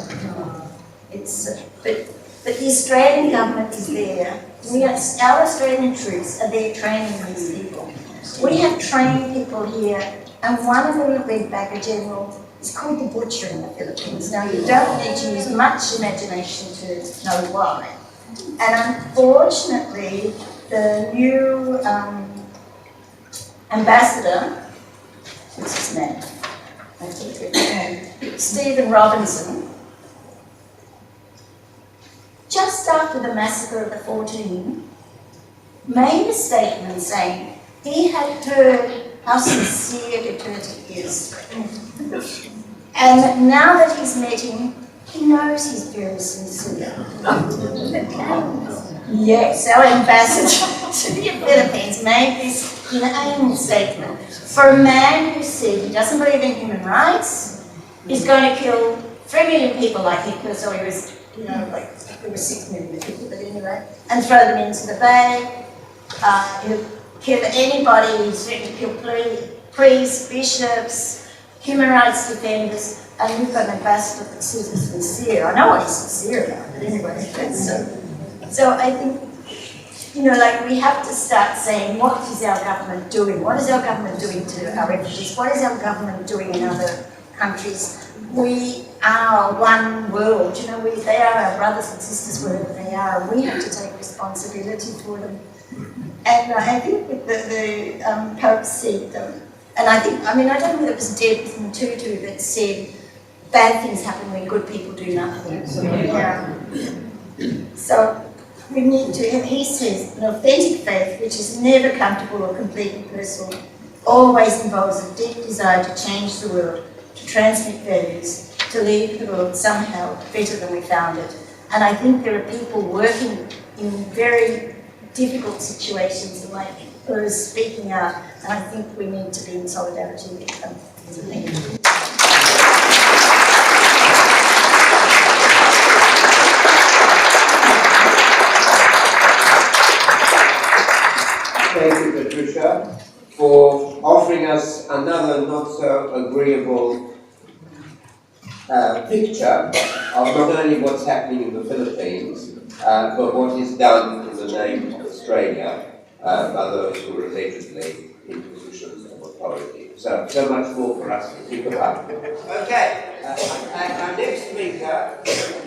it's but the Australian government is there. Our Australian troops are there training these people. We have trained people here, and one of them have been back a general. It's called the butcher in the Philippines. Now, you don't need to use much imagination to know why. And unfortunately, the new ambassador, what's his name? Stephen Robinson, just after the massacre of the 14, made a statement saying he had heard how sincere Duterte is. And now that he's met him, he knows he's very sincere. Yes, our ambassador to the Philippines made this inane statement. For a man who said he doesn't believe in human rights, is going to kill 3 million people, I think, so he was, you know, like, there were 6 million people, but anyway, and throw them into the bay. He'll kill anybody, he's going to kill priests, bishops, human rights defenders, and we've got an ambassador that says he's sincere. I know he's sincere about it, anyway. So I think, you know, like, we have to start saying, what is our government doing? What is our government doing to our refugees? What is our government doing in other countries? We are one world, you know, they are our brothers and sisters wherever they are. We have to take responsibility for them. And I think with the Pope said, and I think, I mean, I don't know whether it was Desmond Tutu that said, bad things happen when good people do nothing. So we need to, and he says, an authentic faith which is never comfortable or completely personal, always involves a deep desire to change the world, to transmit values, to leave the world somehow better than we found it. And I think there are people working in very difficult situations like those speaking out, and I think we need to be in solidarity with them. Thank you. Thank you, Patricia, for offering us another not so agreeable picture of not only what's happening in the Philippines, but what is done in the name of Australia by those who are allegedly in positions of authority. So much more for us to think about. Okay, our next speaker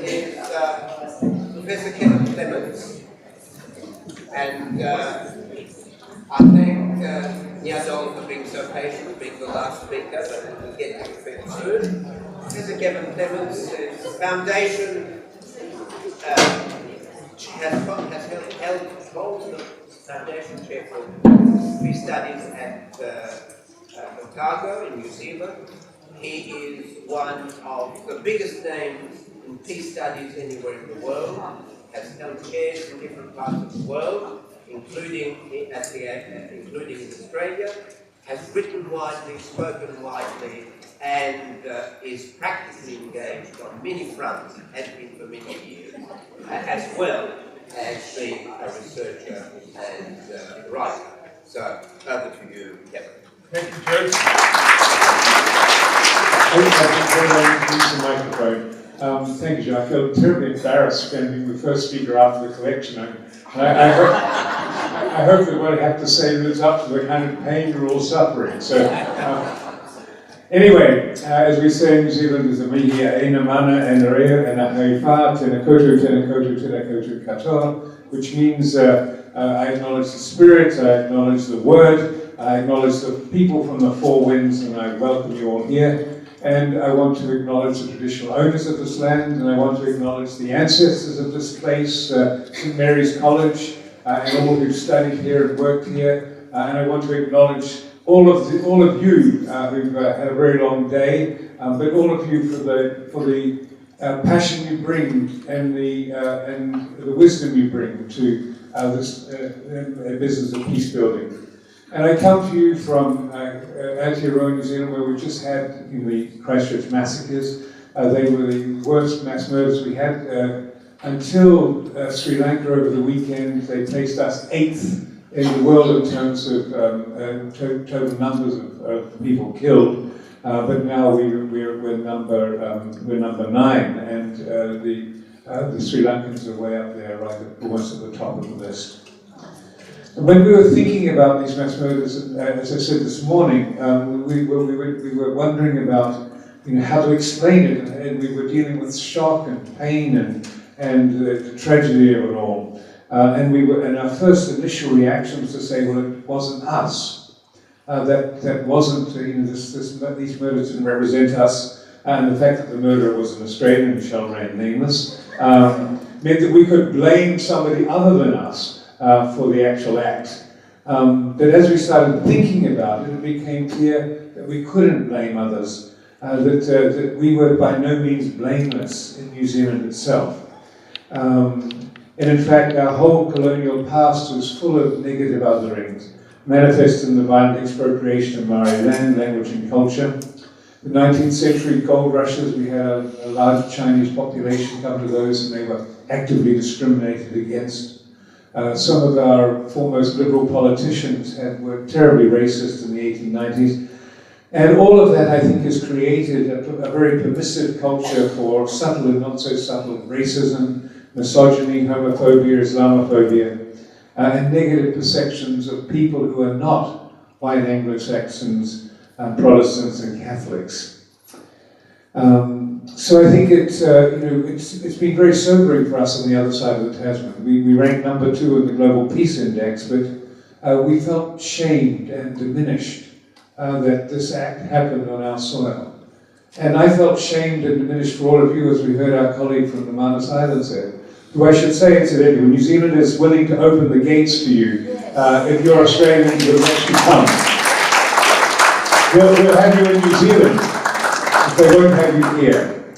is Professor Kevin Clements, and I thank Nyadol for being so patient, being the last speaker, so we'll get to it fairly soon. Professor Kevin Clements is the foundation holds the foundation chair for peace studies at Otago in New Zealand. He is one of the biggest names in peace studies anywhere in the world, has held chairs in different parts of the world, including in Australia, has written widely, spoken widely, and is practically engaged on many fronts, has been for many years, as well as being a researcher and writer. So, over to you, Kevin. Thank you, Joe. Use the microphone. Thank you, Joe. I feel terribly embarrassed being the first speaker after the collection. I hope that what I have to say lives up to the kind of pain you're all suffering. So, anyway, as we say in New Zealand, there's a mihi a ena mana and a rea and a haifa, tena koto katoa, which means I acknowledge the spirit, I acknowledge the word, I acknowledge the people from the four winds, and I welcome you all here. And I want to acknowledge the traditional owners of this land, and I want to acknowledge the ancestors of this place, St. Mary's College, and all who've studied here and worked here. And I want to acknowledge all of you who've had a very long day, but all of you for the passion you bring and the wisdom you bring to this business of peace building. And I come to you from Aotearoa, New Zealand, where we just had in the Christchurch massacres. They were the worst mass murders we had until Sri Lanka over the weekend. They placed us 8th in the world in terms of total numbers of people killed. But now we're number 9, and the Sri Lankans are way up there, right, almost at the top of the list. When we were thinking about these mass murders, as I said this morning, we were wondering about how to explain it, and we were dealing with shock and pain and the tragedy of it all. And our first initial reaction was to say, well, it wasn't us. That wasn't these murders didn't represent us, and the fact that the murderer was an Australian who shall remain nameless meant that we could blame somebody other than us. For the actual act. But as we started thinking about it, it became clear that we couldn't blame others, that we were by no means blameless in New Zealand itself. And in fact, our whole colonial past was full of negative otherings, manifest in the violent expropriation of Maori land, language and culture, The 19th century gold rushes, we had a large Chinese population come to those, and they were actively discriminated against. Some of our foremost liberal politicians were terribly racist in the 1890s. And all of that, I think, has created a very permissive culture for subtle and not so subtle racism, misogyny, homophobia, Islamophobia, and negative perceptions of people who are not white Anglo-Saxons, Protestants and Catholics. So I think it's been very sobering for us on the other side of the Tasman. We ranked number 2 in the Global Peace Index, but we felt shamed and diminished that this act happened on our soil. And I felt shamed and diminished for all of you, as we heard our colleague from the Manus Islands there, who I should say incidentally, New Zealand is willing to open the gates for you. If you're Australian, you will actually come. We'll have you in New Zealand, but they won't have you here.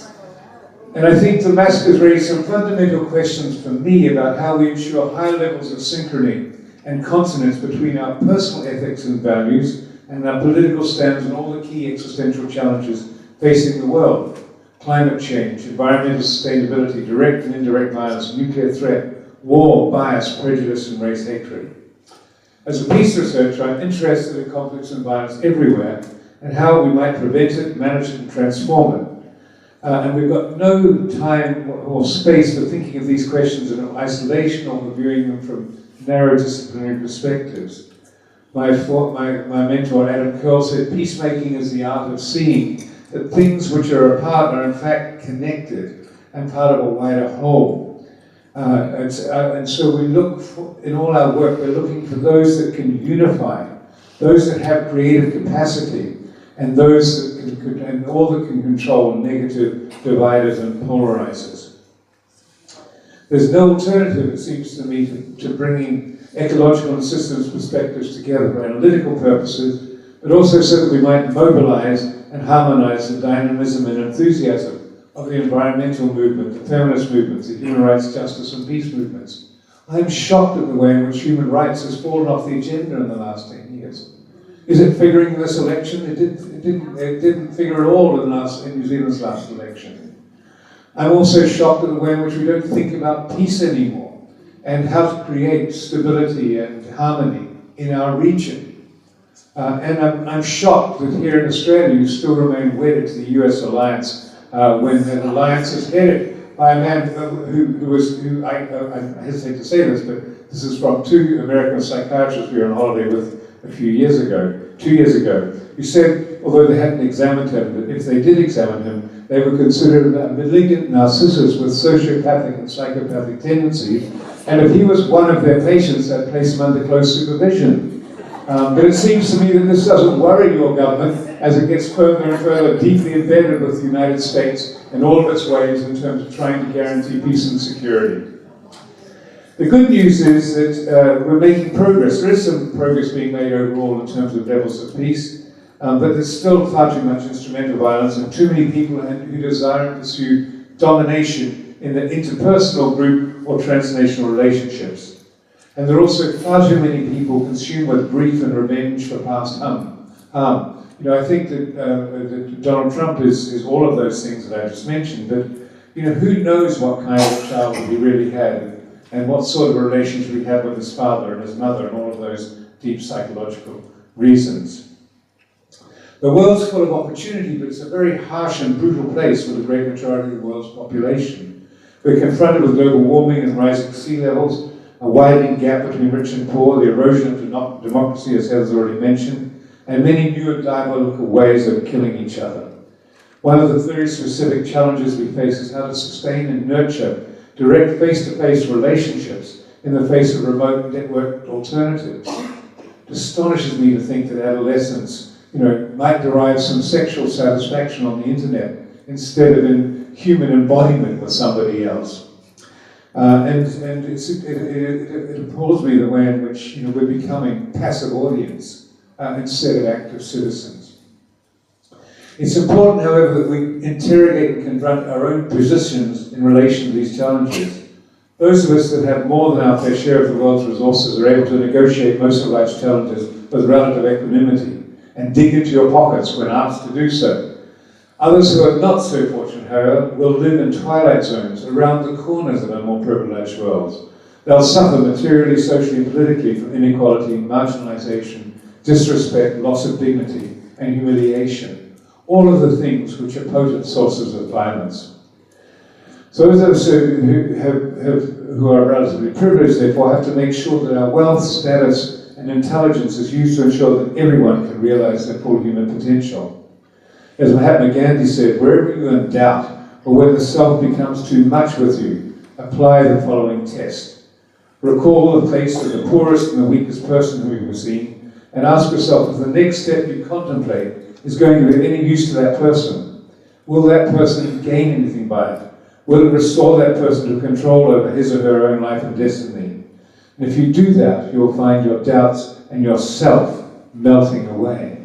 And I think the massacres raised some fundamental questions for me about how we ensure high levels of synchrony and consonance between our personal ethics and values and our political stands on all the key existential challenges facing the world. Climate change, environmental sustainability, direct and indirect violence, nuclear threat, war, bias, prejudice, and race hatred. As a peace researcher, I'm interested in conflicts and violence everywhere and how we might prevent it, manage it, and transform it. And we've got no time or space for thinking of these questions in isolation or reviewing them from narrow disciplinary perspectives. My mentor, Adam Curl, said, peacemaking is the art of seeing that things which are apart are in fact connected and part of a wider whole. And so we look for, in all our work, we're looking for those that can unify, those that have creative capacity, and those that can, and all that can control negative dividers and polarizers. There's no alternative, it seems to me, to bringing ecological and systems perspectives together for analytical purposes, but also so that we might mobilize and harmonize the dynamism and enthusiasm of the environmental movement, the feminist movements, the human rights, justice and peace movements. I'm shocked at the way in which human rights has fallen off the agenda in the last 10 years. Is it figuring in this election? It didn't figure at all in New Zealand's last election. I'm also shocked at the way in which we don't think about peace anymore and how to create stability and harmony in our region. And I'm shocked that here in Australia you still remain wedded to the US alliance when the alliance is headed by a man who I hesitate to say this, but this is from 2 American psychiatrists we were on holiday with a few years ago, 2 years ago, who said, although they hadn't examined him, that if they did examine him, they were considered a malignant narcissist with sociopathic and psychopathic tendencies, and if he was one of their patients, they'd place him under close supervision. But it seems to me that this doesn't worry your government as it gets further and further deeply embedded with the United States in all of its ways in terms of trying to guarantee peace and security. The good news is that we're making progress. There is some progress being made overall in terms of levels of peace, but there's still far too much instrumental violence and too many people who desire and pursue domination in the interpersonal group or transnational relationships. And there are also far too many people consumed with grief and revenge for past harm. I think that Donald Trump is all of those things that I just mentioned, but who knows what kind of childhood he really had and what sort of relationship he had with his father and his mother and all of those deep psychological reasons. The world's full of opportunity, but it's a very harsh and brutal place for the great majority of the world's population. We're confronted with global warming and rising sea levels, a widening gap between rich and poor, the erosion of democracy, as Heather's already mentioned, and many new and diabolical ways of killing each other. One of the very specific challenges we face is how to sustain and nurture direct face-to-face relationships in the face of remote networked alternatives. It astonishes me to think that adolescents, might derive some sexual satisfaction on the internet instead of in human embodiment with somebody else. And it appalls me the way in which we're becoming passive audience instead of active citizens. It's important, however, that we interrogate and confront our own positions in relation to these challenges. Those of us that have more than our fair share of the world's resources are able to negotiate most of life's challenges with relative equanimity and dig into your pockets when asked to do so. Others who are not so fortunate, however, will live in twilight zones around the corners of our more privileged worlds. They'll suffer materially, socially, and politically from inequality, marginalization, disrespect, loss of dignity, and humiliation. All of the things which are potent sources of violence. So those who are relatively privileged, therefore, have to make sure that our wealth, status, and intelligence is used to ensure that everyone can realize their full human potential. As Mahatma Gandhi said, wherever you are in doubt, or when the self becomes too much with you, apply the following test. Recall the face of the poorest and the weakest person who you have seen, and ask yourself if the next step you contemplate is going to be of any use to that person. Will that person gain anything by it? Will it restore that person to control over his or her own life and destiny? And if you do that, you'll find your doubts and yourself melting away.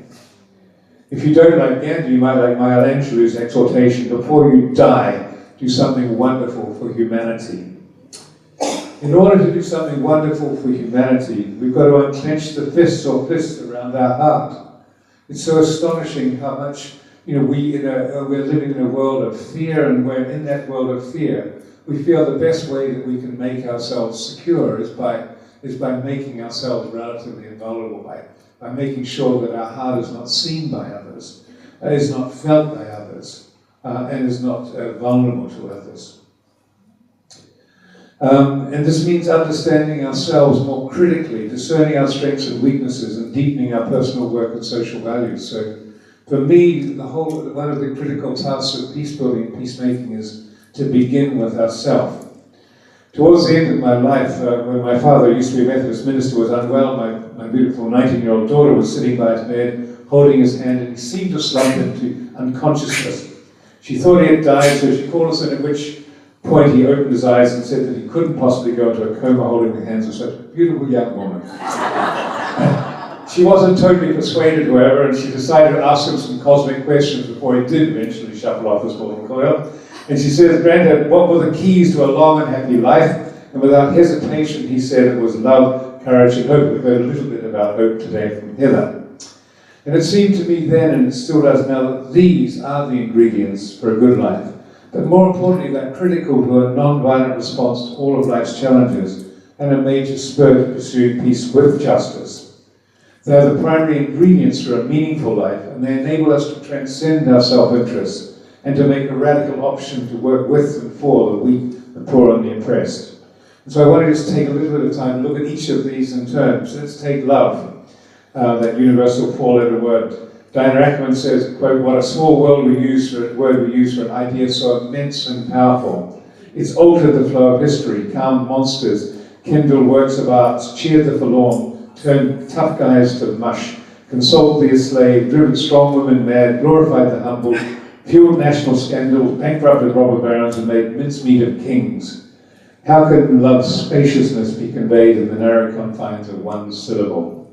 If you don't like Gandhi, you might like Michelangelo's exhortation, before you die, do something wonderful for humanity. In order to do something wonderful for humanity, we've got to unclench the fists around our heart. It's so astonishing how much, we're living in a world of fear, and we're in that world of fear. We feel the best way that we can make ourselves secure is by making ourselves relatively invulnerable, by making sure that our heart is not seen by others, is not felt by others, and is not vulnerable to others. And this means understanding ourselves more critically, discerning our strengths and weaknesses, and deepening our personal work and social values. So, for me, one of the critical tasks of peace building and peacemaking is to begin with ourselves. Towards the end of my life, when my father, used to be a Methodist minister, was unwell, my beautiful 19-year-old daughter was sitting by his bed, holding his hand, and he seemed to slump into unconsciousness. She thought he had died, so she called us in, at which point he opened his eyes and said that he couldn't possibly go into a coma holding the hands of such a beautiful young woman. She wasn't totally persuaded, however, and she decided to ask him some cosmic questions before he did eventually shuffle off his golden coil. And she said, "Granddad, what were the keys to a long and happy life?" And without hesitation, he said it was love, courage, and hope. We heard a little bit about hope today from Heather. And it seemed to me then, and it still does now, that these are the ingredients for a good life. But more importantly, they're critical to a non-violent response to all of life's challenges and a major spur to pursuing peace with justice. They are the primary ingredients for a meaningful life, and they enable us to transcend our self-interest and to make a radical option to work with and for the weak, the poor, and the oppressed. And so I want to just take a little bit of time to look at each of these in turn. So let's take love, that universal four-letter word. Diana Ackerman says, quote, "What a small word we use for an idea so immense and powerful. It's altered the flow of history, calmed monsters, kindled works of art, cheered the forlorn, turned tough guys to mush, consoled the enslaved, driven strong women mad, glorified the humble, fueled national scandals, bankrupted robber barons, and made mincemeat of kings. How can love's spaciousness be conveyed in the narrow confines of one syllable?"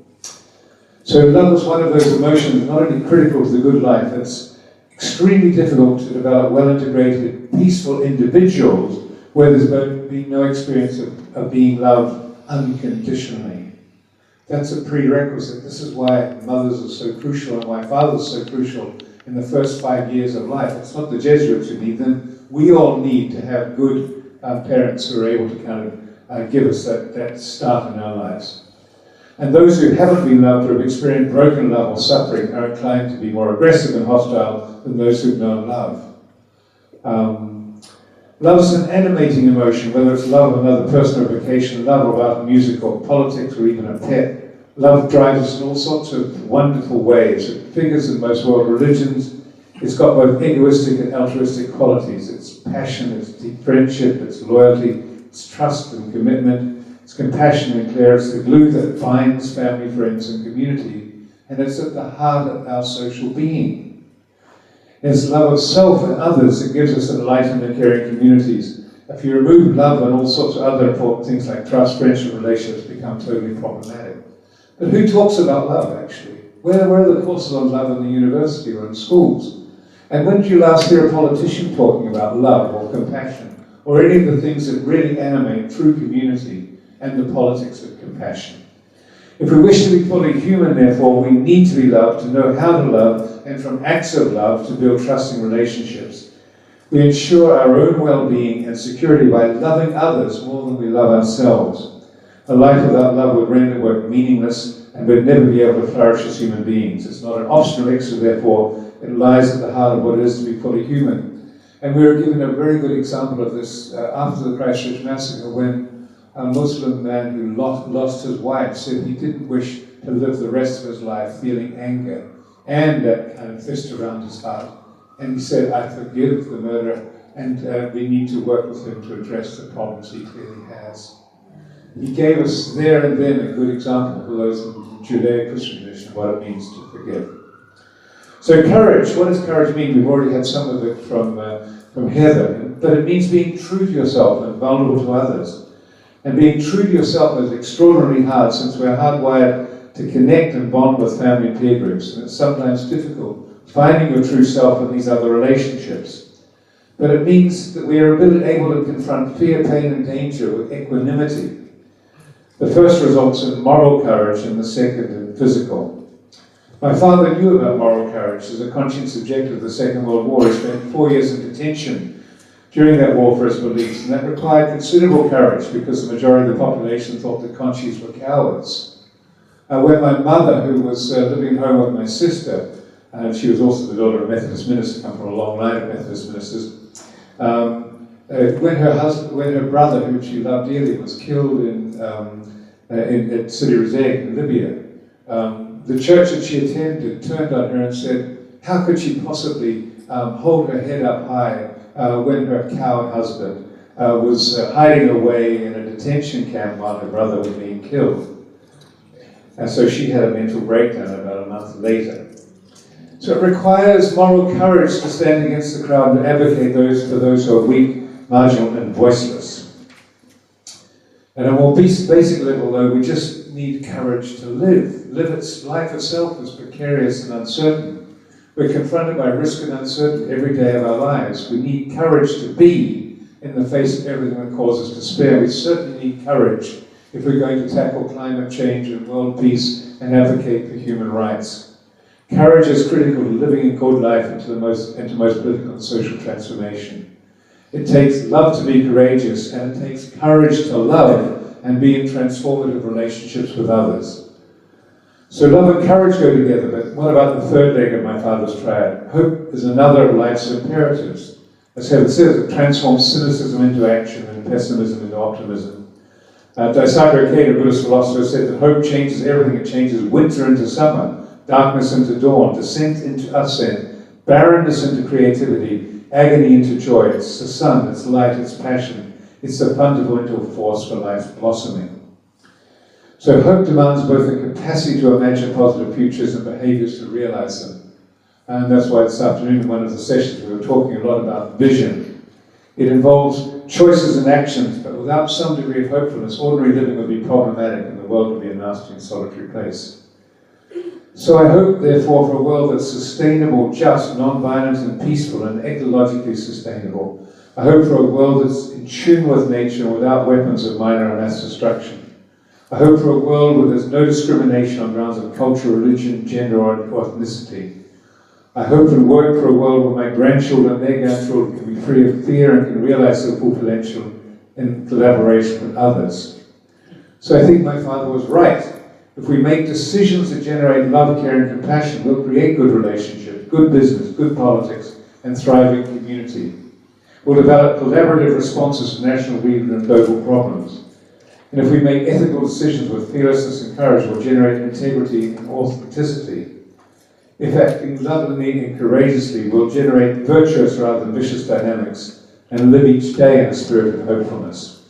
So love is one of those emotions not only critical to the good life, it's extremely difficult to develop well-integrated, peaceful individuals where there's been no experience of being loved unconditionally. That's a prerequisite. This is why mothers are so crucial and why fathers are so crucial in the first 5 years of life. It's not the Jesuits who need them. We all need to have good parents who are able to kind of give us that start in our lives. And those who haven't been loved or have experienced broken love or suffering are inclined to be more aggressive and hostile than those who've known love. Love is an animating emotion, whether it's love of another person or vocation, love about music or politics or even a pet. Love drives us in all sorts of wonderful ways. It figures in most world religions. It's got both egoistic and altruistic qualities. It's passion, it's deep friendship, it's loyalty, it's trust and commitment. It's compassion and care. It's the glue that binds family, friends, and community, and it's at the heart of our social being. It's love of self and others that gives us enlightened and caring communities. If you remove love, and all sorts of other important things like trust, friendship, relationships become totally problematic. But who talks about love, actually? Where are the courses on love in the university or in schools? And when did you last hear a politician talking about love or compassion, or any of the things that really animate true community and the politics of compassion? If we wish to be fully human, therefore, we need to be loved, to know how to love, and from acts of love to build trusting relationships. We ensure our own well-being and security by loving others more than we love ourselves. A life without love would render work meaningless and would never be able to flourish as human beings. It's not an optional extra, therefore, it lies at the heart of what it is to be fully human. And we were given a very good example of this after the Christchurch massacre, when a Muslim man who lost his wife said he didn't wish to live the rest of his life feeling anger and that kind of fist around his heart. And he said, I forgive the murderer, and we need to work with him to address the problems he clearly has. He gave us there and then a good example for those in the Judeo-Christian tradition of what it means to forgive. So courage, what does courage mean? We've already had some of it from Heather, but it means being true to yourself and vulnerable to others. And being true to yourself is extraordinarily hard, since we're hardwired to connect and bond with family and peer groups, and it's sometimes difficult finding your true self in these other relationships. But it means that we are able to confront fear, pain, and danger with equanimity. The first results in moral courage, and the second in physical. My father knew about moral courage as a conscience subject of the Second World War. He spent 4 years in detention during that war for his beliefs, and that required considerable courage because the majority of the population thought that consciences were cowards. When my mother, who was living at home with my sister, and she was also the daughter of a Methodist minister, come from a long line of Methodist ministers, when her brother, whom she loved dearly, was killed at Sidi Rezegh in Libya, the church that she attended turned on her and said, how could she possibly hold her head up high when her coward husband was hiding away in a detention camp while her brother was being killed? And so she had a mental breakdown about a month later. So it requires moral courage to stand against the crowd and advocate for those who are weak, marginal, and voiceless. At a more basic level, though, we just need courage to live. Life itself is precarious and uncertain. We're confronted by risk and uncertainty every day of our lives. We need courage to be in the face of everything that causes despair. We certainly need courage if we're going to tackle climate change and world peace and advocate for human rights. Courage is critical to living a good life and to most political and social transformation. It takes love to be courageous, and it takes courage to love and be in transformative relationships with others. So love and courage go together, but what about the third leg of my father's triad? Hope is another of life's imperatives. As Heather says, it transforms cynicism into action and pessimism into optimism. Daisaku Ikeda, a Buddhist philosopher, said that hope changes everything. It changes winter into summer, darkness into dawn, descent into ascent, barrenness into creativity, agony into joy. It's the sun, it's light, it's passion. It's the fundamental force for life's blossoming. So hope demands both the capacity to imagine positive futures and behaviors to realize them. And that's why this afternoon in one of the sessions we were talking a lot about vision. It involves choices and actions, but without some degree of hopefulness, ordinary living would be problematic and the world would be a nasty and solitary place. So I hope, therefore, for a world that's sustainable, just, non-violent and peaceful and ecologically sustainable. I hope for a world that's in tune with nature without weapons of minor and mass destruction. I hope for a world where there's no discrimination on grounds of culture, religion, gender, or ethnicity. I hope and work for a world where my grandchildren and their grandchildren can be free of fear and can realize their full potential in collaboration with others. So I think my father was right. If we make decisions that generate love, care, and compassion, we'll create good relationships, good business, good politics, and thriving community. We'll develop collaborative responses to national, regional, and global problems. And if we make ethical decisions with fearlessness and courage, we'll generate integrity and authenticity. If acting lovingly and courageously, we'll generate virtuous rather than vicious dynamics and live each day in a spirit of hopefulness.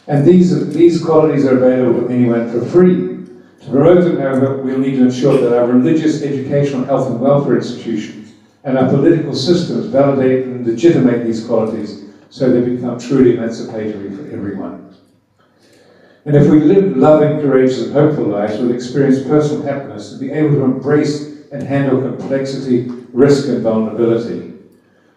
And these qualities are available to anyone for free. To promote them, however, we'll need to ensure that our religious, educational, health and welfare institutions and our political systems validate and legitimate these qualities so they become truly emancipatory for everyone. And if we live loving, courageous and hopeful lives, we'll experience personal happiness and be able to embrace and handle complexity, risk and vulnerability.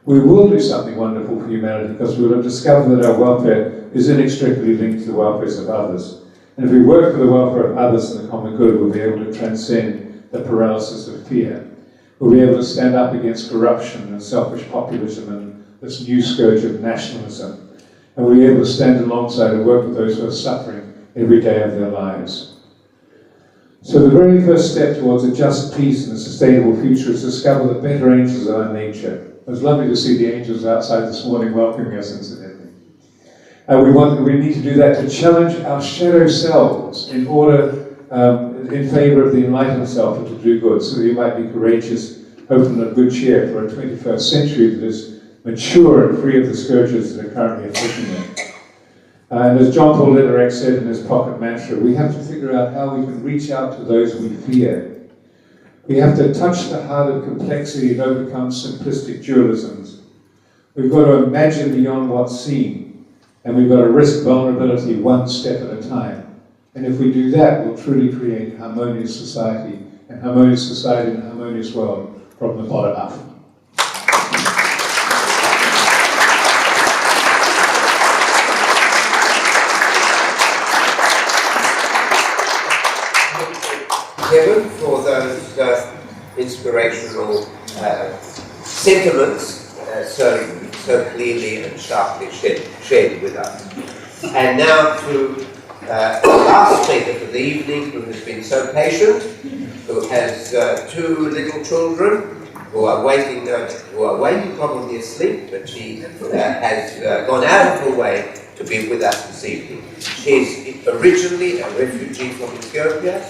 We will do something wonderful for humanity because we will have discovered that our welfare is inextricably linked to the welfares of others. And if we work for the welfare of others and the common good, we'll be able to transcend the paralysis of fear. We'll be able to stand up against corruption and selfish populism and this new scourge of nationalism. And we'll be able to stand alongside and work with those who are suffering every day of their lives. So the very first step towards a just peace and a sustainable future is to discover the better angels of our nature. It was lovely to see the angels outside this morning welcoming us, incidentally. We need to do that to challenge our shadow selves in order, in favour of the enlightened self, and to do good, so that we might be courageous, open, and of good cheer for a 21st century that is mature and free of the scourges that are currently afflicting it. And as John Paul Lederach said in his pocket mantra, we have to figure out how we can reach out to those we fear. We have to touch the heart of complexity and overcome simplistic dualisms. We've got to imagine beyond what's seen, and we've got to risk vulnerability one step at a time. And if we do that, we'll truly create harmonious society and a harmonious world from the bottom up. Kevin, for those inspirational sentiments so clearly and sharply shared with us. And now to the last speaker for the evening, who has been so patient, who has two little children who are waiting probably asleep, but she has gone out of her way to be with us this evening. She's originally a refugee from Ethiopia,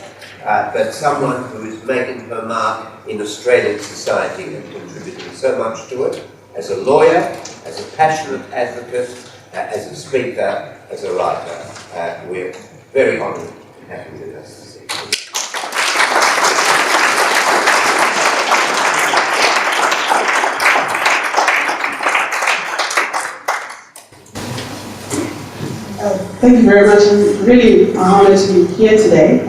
but someone who is making her mark in Australian society and contributing so much to it, as a lawyer, as a passionate advocate, as a speaker, as a writer. We're very honoured to have you with us this evening. Thank you very much. I'm really honoured to be here today,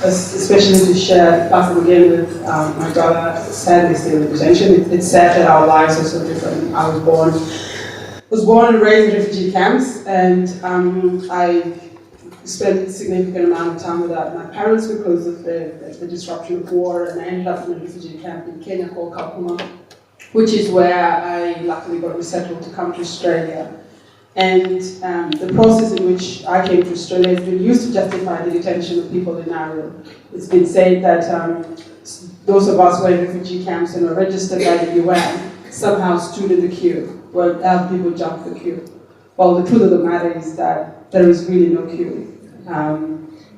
especially to share the platform again with my daughter. Sadly, still in detention. It's sad that our lives are so different. I was born and raised in refugee camps, and I spent a significant amount of time without my parents because of the disruption of war, and I ended up in a refugee camp in Kenya called Kakuma, which is where I luckily got resettled to come to Australia. And the process in which I came to Australia has been used to justify the detention of people in Nauru. It's been said that those of us who are in refugee camps and were registered by the UN somehow stood in the queue, while other people jumped the queue. Well, the truth of the matter is that there is really no queue.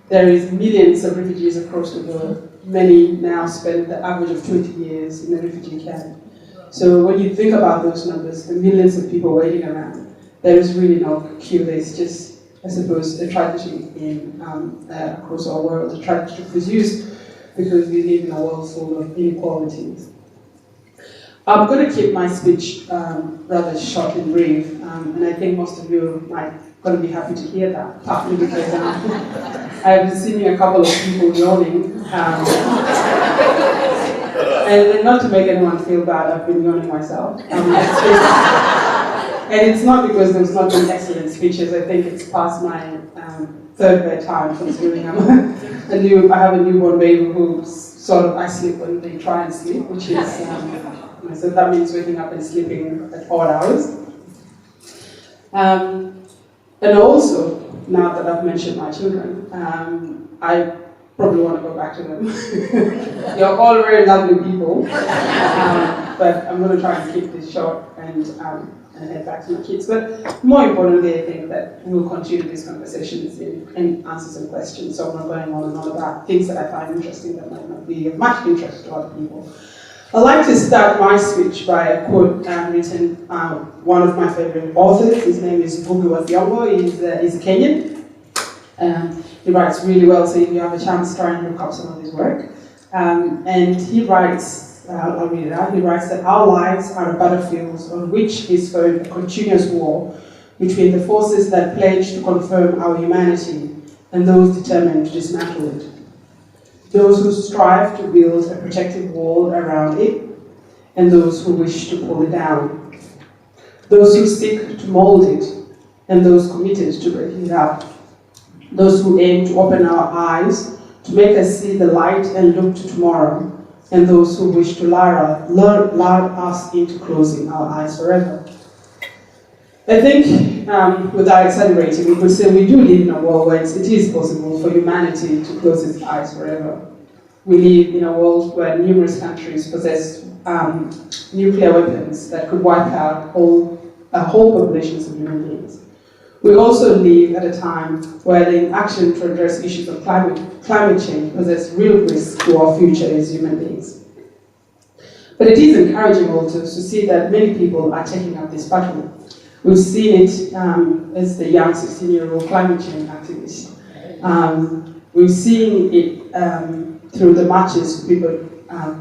There is millions of refugees across the world. Many now spend the average of 20 years in a refugee camp. So when you think about those numbers, the millions of people waiting around, there is really no queue. There's just, I suppose, a tragedy in across our world, a tragedy to produce, because we live in a world full of inequalities. I'm going to keep my speech rather short and brief, and I think most of you might going to be happy to hear that, partly because I've been seeing a couple of people yawning, and not to make anyone feel bad, I've been yawning myself. And it's not because there's not been excellent speeches. I think it's past my third bedtime, considering I have a newborn baby who's sort of, I sleep when they try and sleep, which is, so that means waking up and sleeping at odd hours. And also, now that I've mentioned my children, I probably want to go back to them. You're all very lovely people, but I'm going to try and keep this short and head back to my kids. But more importantly, I think that we'll continue these conversations and answer some questions. So I'm not going on and on about things that I find interesting that might not be of much interest to other people. I'd like to start my speech by a quote written one of my favorite authors. His name is Ngugi wa Thiong'o. He's a Kenyan. He writes really well, so if you have a chance, try and look up some of his work. And he writes, I'll read it out, he writes that our lives are battlefields on which is fought a continuous war between the forces that pledge to confirm our humanity and those determined to dismantle it. Those who strive to build a protective wall around it, and those who wish to pull it down. Those who seek to mold it, and those committed to breaking it up. those who aim to open our eyes, to make us see the light and look to tomorrow, and those who wish to lure us into closing our eyes forever. I think, without exaggerating, we could say we do live in a world where it is possible for humanity to close its eyes forever. We live in a world where numerous countries possess nuclear weapons that could wipe out whole populations of human beings. We also live at a time where the inaction to address issues of climate change poses real risk to our future as human beings. But it is encouraging also to see that many people are taking up this battle. We've seen it as the young 16-year-old climate change activist. We've seen it through the marches, people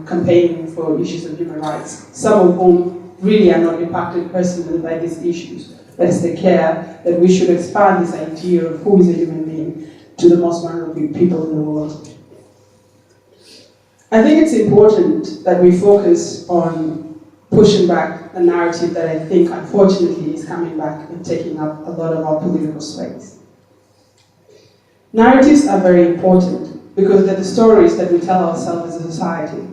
campaigning for issues of human rights, some of whom really are not impacted personally by these issues, but it's the care that we should expand this idea of who is a human being to the most vulnerable people in the world. I think it's important that we focus on pushing back the narrative that I think, unfortunately, is coming back and taking up a lot of our political space. Narratives are very important because they're the stories that we tell ourselves as a society.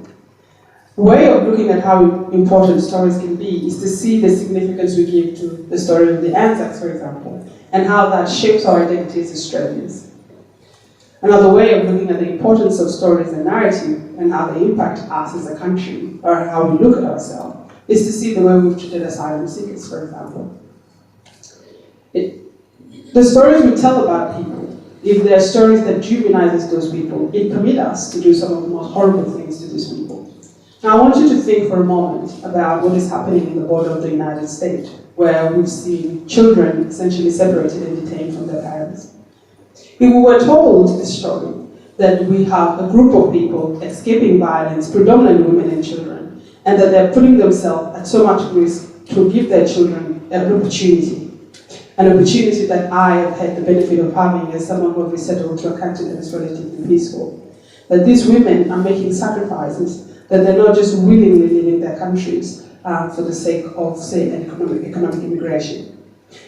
A way of looking at how important stories can be is to see the significance we give to the story of the Anzacs, for example, and how that shapes our identity as Australians. Another way of looking at the importance of stories and narrative and how they impact us as a country, or how we look at ourselves, is to see the way we've treated asylum seekers, for example. The stories we tell about people, if they are stories that humanize those people, it permits us to do some of the most horrible things to these people. Now I want you to think for a moment about what is happening in the border of the United States, where we've seen children essentially separated and detained from their parents. If we were told a story that we have a group of people escaping violence, predominantly women and children, and that they're putting themselves at so much risk to give their children an opportunity that I have had the benefit of having as someone who has resettled to a country that is relatively peaceful. That these women are making sacrifices, that they're not just willingly leaving their countries for the sake of, say, economic immigration.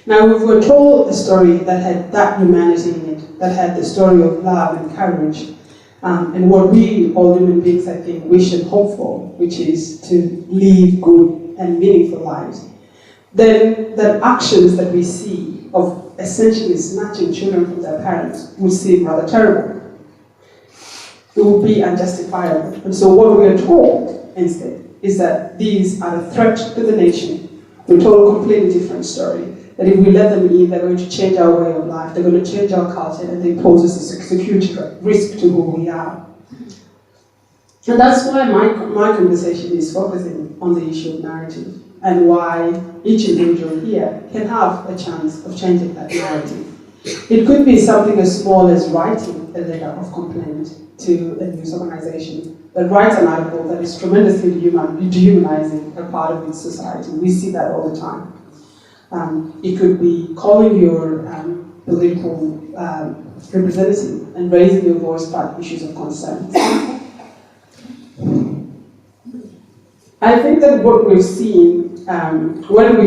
Now, if we were told a story that had that humanity in it, that had the story of love and courage, and what we, all human beings, I think, wish and hope for, which is to live good and meaningful lives, then the actions that we see of essentially snatching children from their parents would seem rather terrible. It would be unjustifiable. And so what we are told instead is that these are a threat to the nation. We're told a completely different story. That if we let them in, they're going to change our way of life, they're going to change our culture, and they pose us a security risk to who we are. And that's why my conversation is focusing on the issue of narrative, and why each individual here can have a chance of changing that narrative. It could be something as small as writing a letter of complaint to a news organization that writes an article that is tremendously dehumanizing a part of its society. We see that all the time. It could be calling your political representative and raising your voice about issues of concern. I think that what we've seen when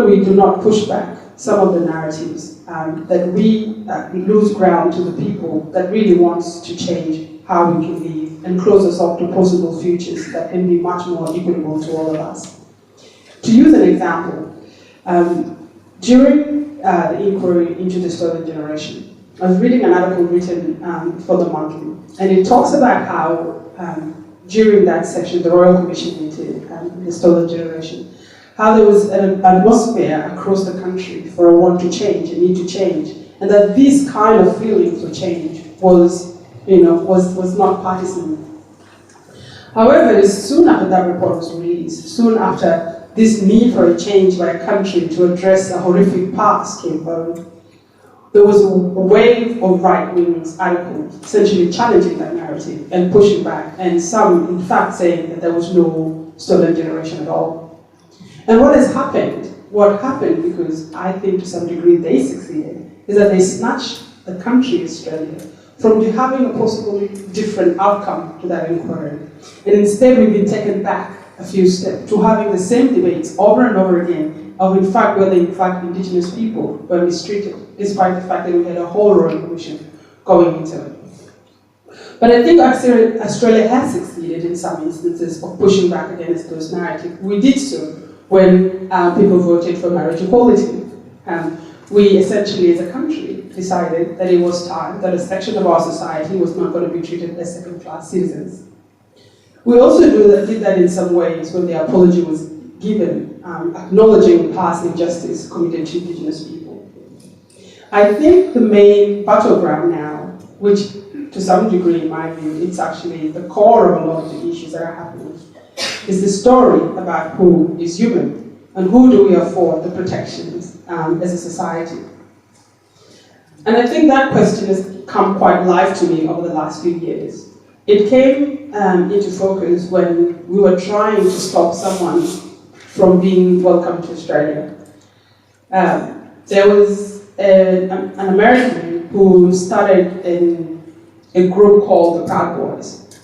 we do not push back some of the narratives, that we lose ground to the people that really wants to change how we can live and close us off to possible futures that can be much more equitable to all of us. To use an example, during the inquiry into the stolen generation, I was reading an article written for The Monthly, and it talks about how during that section, the Royal Commission into the stolen generation, how there was an atmosphere across the country for a want to change, a need to change, and that this kind of feeling for change was not partisan. However, soon after that report was released, soon after this need for a change by a country to address a horrific past came forward, there was a wave of right-wing articles essentially challenging that narrative and pushing back, and some, in fact, saying that there was no stolen generation at all. And what happened, because I think to some degree they succeeded, is that they snatched the country, Australia, from having a possibly different outcome to that inquiry. And instead we've been taken back a few steps to having the same debates over and over again of in fact whether in fact Indigenous people were mistreated, despite the fact that we had a whole Royal Commission going into it. But I think Australia has succeeded in some instances of pushing back against those narratives. We did so when people voted for marriage equality. We essentially, as a country, decided that it was time that a section of our society was not going to be treated as second-class citizens. We also did that in some ways when the apology was given, acknowledging past injustice committed to Indigenous people. I think the main battleground now, which to some degree, in my view, it's actually the core of a lot of the issues that are happening, is the story about who is human and who do we afford the protections as a society. And I think that question has come quite live to me over the last few years. It came into focus when we were trying to stop someone from being welcome to Australia. There was an American who started a group called the Proud Boys.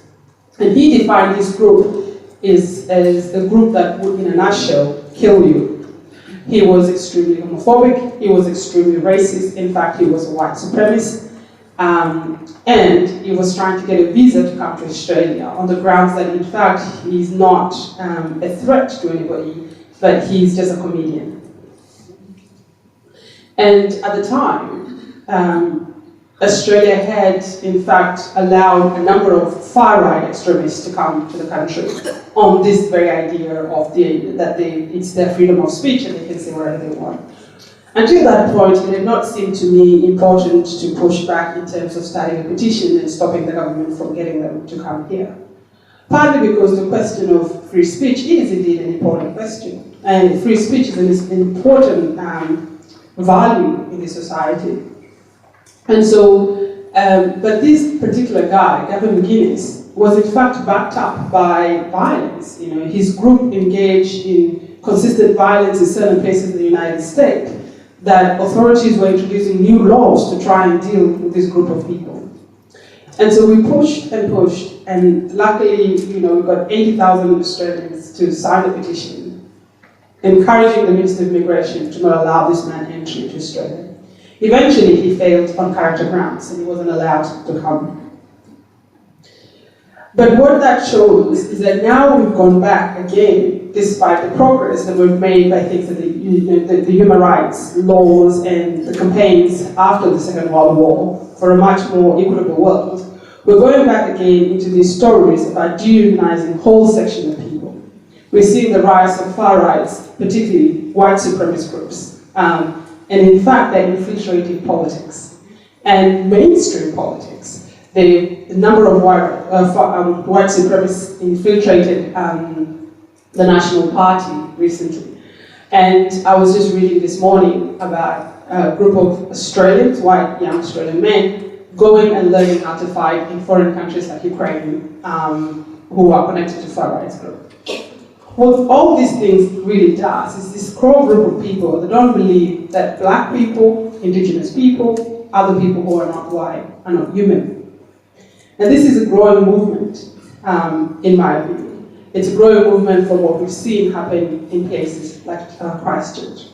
And he defined this group as a group that would, in a nutshell, kill you. He was extremely homophobic, he was extremely racist, in fact he was a white supremacist, and he was trying to get a visa to come to Australia on the grounds that in fact he's not a threat to anybody, but he's just a comedian. And at the time, Australia had, in fact, allowed a number of far-right extremists to come to the country on this very idea of it's their freedom of speech and they can say whatever they want. Until that point, it had not seemed to me important to push back in terms of starting a petition and stopping the government from getting them to come here. Partly because the question of free speech is indeed an important question. And free speech is an important value in the society. And so, but this particular guy, Gavin McInnes, was in fact backed up by violence. You know, his group engaged in consistent violence in certain places in the United States, that authorities were introducing new laws to try and deal with this group of people. And so we pushed and pushed, and luckily, you know, we got 80,000 Australians to sign the petition, encouraging the Minister of Immigration to not allow this man entry to Australia. Eventually, he failed on character grounds, and he wasn't allowed to come. But what that shows is that now we've gone back again, despite the progress that we've made by things like the human rights laws and the campaigns after the Second World War for a much more equitable world. We're going back again into these stories about dehumanizing whole sections of people. We're seeing the rise of far rights, particularly white supremacist groups. And in fact, they're infiltrating politics and mainstream politics. The number of white supremacists infiltrated the National Party recently. And I was just reading this morning about a group of Australians, white young Australian men, going and learning how to fight in foreign countries like Ukraine, who are connected to far rights groups. What all these things really does is this core group of people that don't believe that black people, indigenous people, other people who are not white are not human. And this is a growing movement, in my view. It's a growing movement from what we've seen happen in places like Christchurch.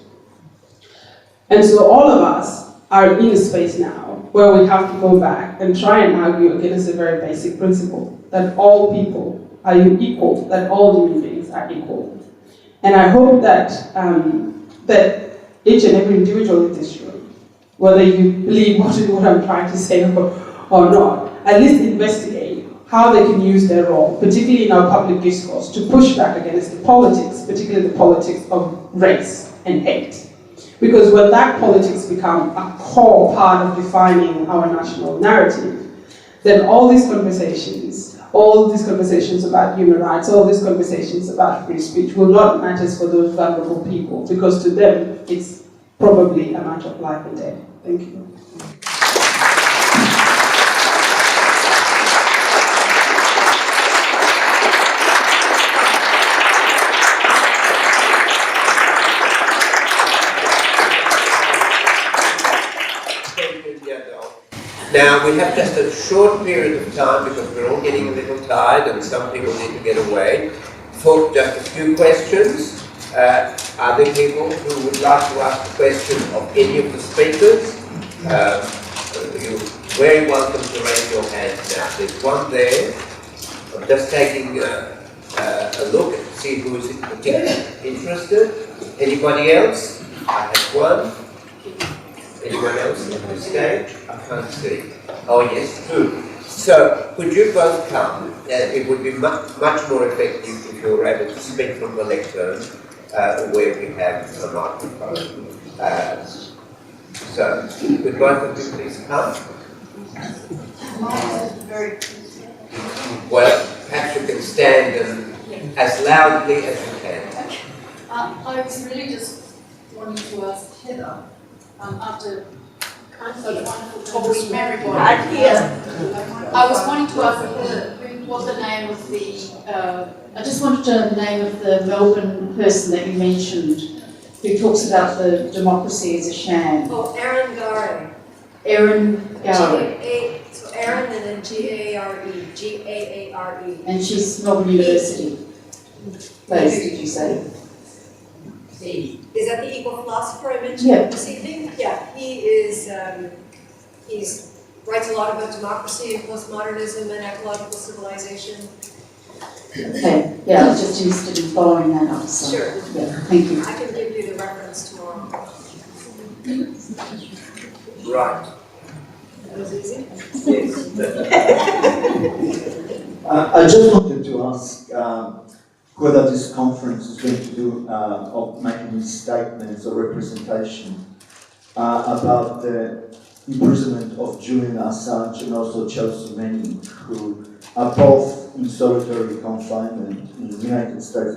And so all of us are in a space now where we have to go back and try and argue against a very basic principle, that all people are equal, that all human beings are equal. And I hope that, that each and every individual in this room, whether you believe what I'm trying to say or not, at least investigate how they can use their role, particularly in our public discourse, to push back against the politics, particularly the politics of race and hate. Because when that politics become a core part of defining our national narrative, then all these conversations about human rights, all these conversations about free speech will not matter for those vulnerable people, because to them it's probably a matter of life and death. Thank you. Now, we have just a short period of time because we're all getting a little tired and some people need to get away for just a few questions. other people who would like to ask a question of any of the speakers? You're very welcome to raise your hand now. There's one there. I'm just taking a look and see who's particularly interested. Anybody else? I have one. Anyone else on the stage? I can't see. Oh yes, two. So, could you both come? It would be much more effective if you were able to speak from the lectern where we have a microphone. So, could both of you please come? Well, perhaps you can stand as loudly as you can. I was really just wanting to ask Heather, after such wonderful talks from everybody. Right here. I was wanting to ask Heather what the name of the, I just wanted to know the name of the Melbourne person that you mentioned, who talks about the democracy as a sham. Oh, Erin Gare. Erin Gare. So Erin and then G-A-R-E, G-A-A-R-E. And she's Melbourne University. Place, did you say? Is that the equal philosopher I mentioned Yeah. this evening? Yeah, he is, writes a lot about democracy and postmodernism and ecological civilization. Okay, yeah, I was just interested in following that up, so. Sure. Yeah, thank you. I can give you the reference tomorrow. Right. That was easy? Yes. I just wanted to ask whether this conference is going to do of making statements or representation about the imprisonment of Julian Assange and also Chelsea Manning, who are both in solitary confinement in the United States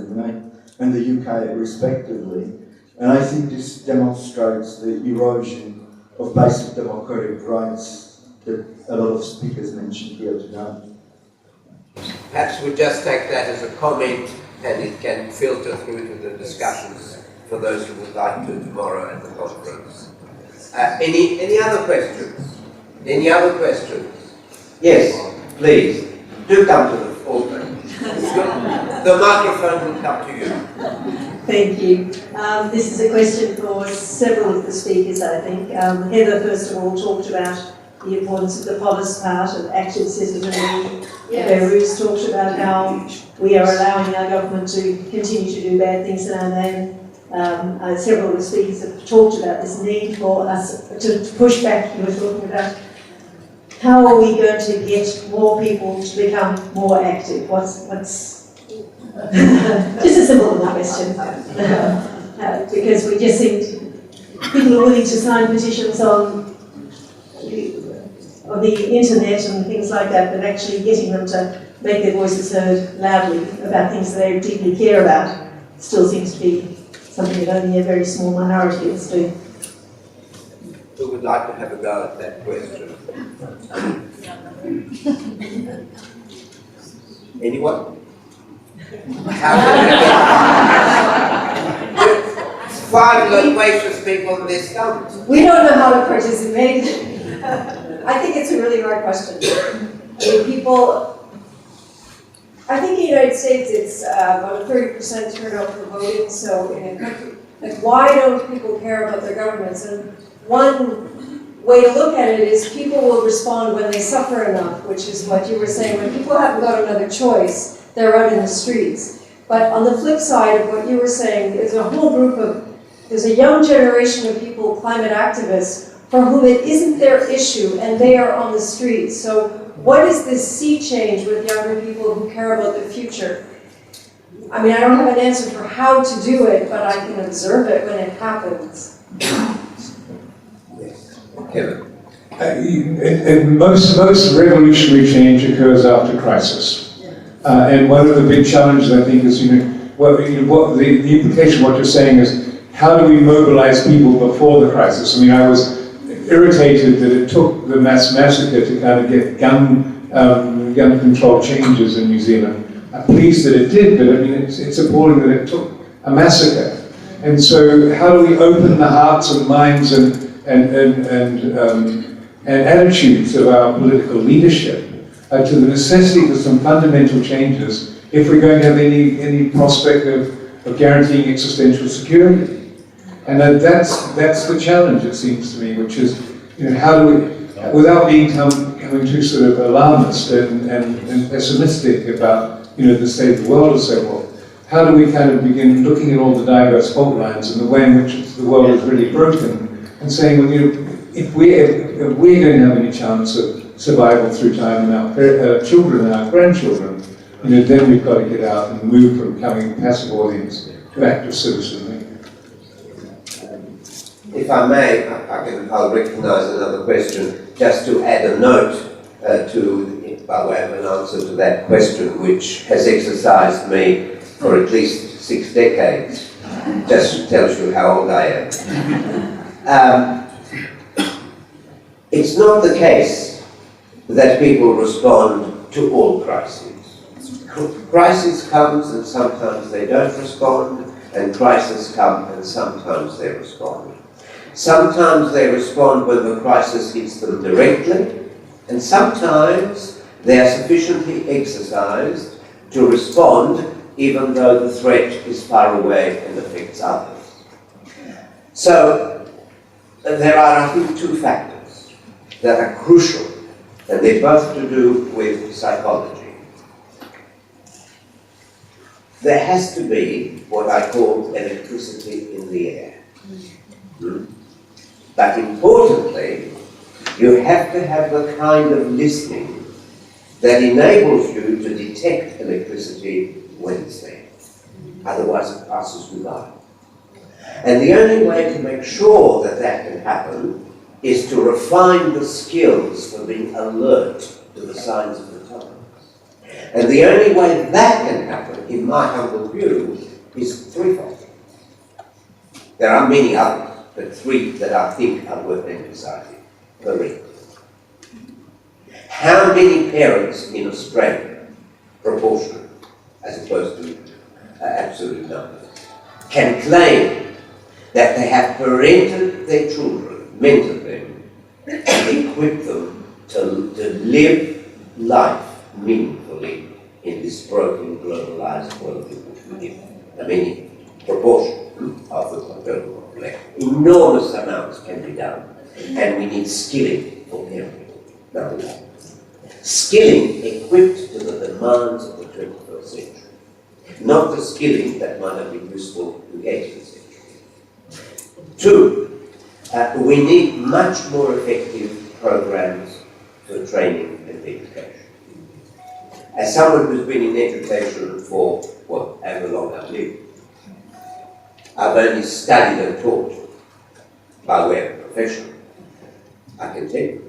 and the UK respectively. And I think this demonstrates the erosion of basic democratic rights that a lot of speakers mentioned here tonight. Perhaps we just take that as a comment and it can filter through to the discussions for those who would like to tomorrow at the conference. Any other questions? Any other questions? Yes, please. Do come to the podium. The microphone will come to you. Thank you. This is a question for several of the speakers, I think. Heather, first of all, talked about the importance of the polis part of active citizenry. Behrooz talked about how we are allowing our government to continue to do bad things in our name. Several of the speakers have talked about this need for us to push back. You were talking about how are we going to get more people to become more active? What's just a simple enough question. Because we just think people are willing to sign petitions on the internet and things like that, but actually getting them to make their voices heard loudly about things that they deeply care about still seems to be something that only a very small minority of us do. Who would like to have a go at that question? Anyone? How can we get 5 loquacious people in their stumps? We don't know how to participate. I think it's a really hard question. I mean, I think in the United States it's about a 30% turnout for voting, so in a country, like why don't people care about their governments? And one way to look at it is people will respond when they suffer enough, which is what you were saying. When people haven't got another choice, they're out in the streets. But on the flip side of what you were saying, there's a young generation of people, climate activists, for whom it isn't their issue and they are on the streets. So what is this sea change with younger people who care about the future? I mean, I don't have an answer for how to do it, but I can observe it when it happens. Yes. Kevin. And most revolutionary change occurs after crisis. And one of the big challenges, I think, is, what the implication of what you're saying is, how do we mobilize people before the crisis? I mean, I was irritated that it took the mass massacre to kind of get gun control changes in New Zealand. I'm pleased that it did, but I mean, it's appalling that it took a massacre. And so, how do we open the hearts and minds and attitudes of our political leadership to the necessity for some fundamental changes if we're going to have any prospect of guaranteeing existential security. And that's the challenge, it seems to me, which is, how do we, without coming too sort of alarmist and pessimistic about, the state of the world and so forth, how do we kind of begin looking at all the diverse fault lines and the way in which the world is really broken, and saying, well, if we're going to have any chance of survival through time, and our children and our grandchildren, then we've got to get out and move from becoming passive audience to active citizenry. If I may, I'll recognise another question, just to add a note by way of an answer to that question, which has exercised me for at least 6 decades. Just tells you how old I am. It's not the case that people respond to all crises. Crisis comes and sometimes they don't respond, and crises come and sometimes they respond. Sometimes they respond when the crisis hits them directly, and sometimes they are sufficiently exercised to respond even though the threat is far away and affects others. So, there are, I think, 2 factors that are crucial, and they're both to do with psychology. There has to be what I call electricity in the air. But importantly, you have to have the kind of listening that enables you to detect electricity when it's there. Otherwise it passes you by. And the only way to make sure that that can happen is to refine the skills for being alert to the signs of the times. And the only way that can happen, in my humble view, is threefold. There are many others, but 3 that I think are worth emphasizing. Correct. How many parents in Australia, proportional, as opposed to absolute numbers, can claim that they have parented their children, mentored them, and equipped them to live life meaningfully in this broken, globalized world in which we live? I mean, proportion of the total population. Enormous amounts can be done, and we need skilling for parenting. Number 1. Skilling equipped to the demands of the 21st century. Not the skilling that might have been useful in the 18th century. 2, we need much more effective programs for training and education. As someone who's been in education for, however long I've lived, I've only studied and taught by way of profession. I can tell you,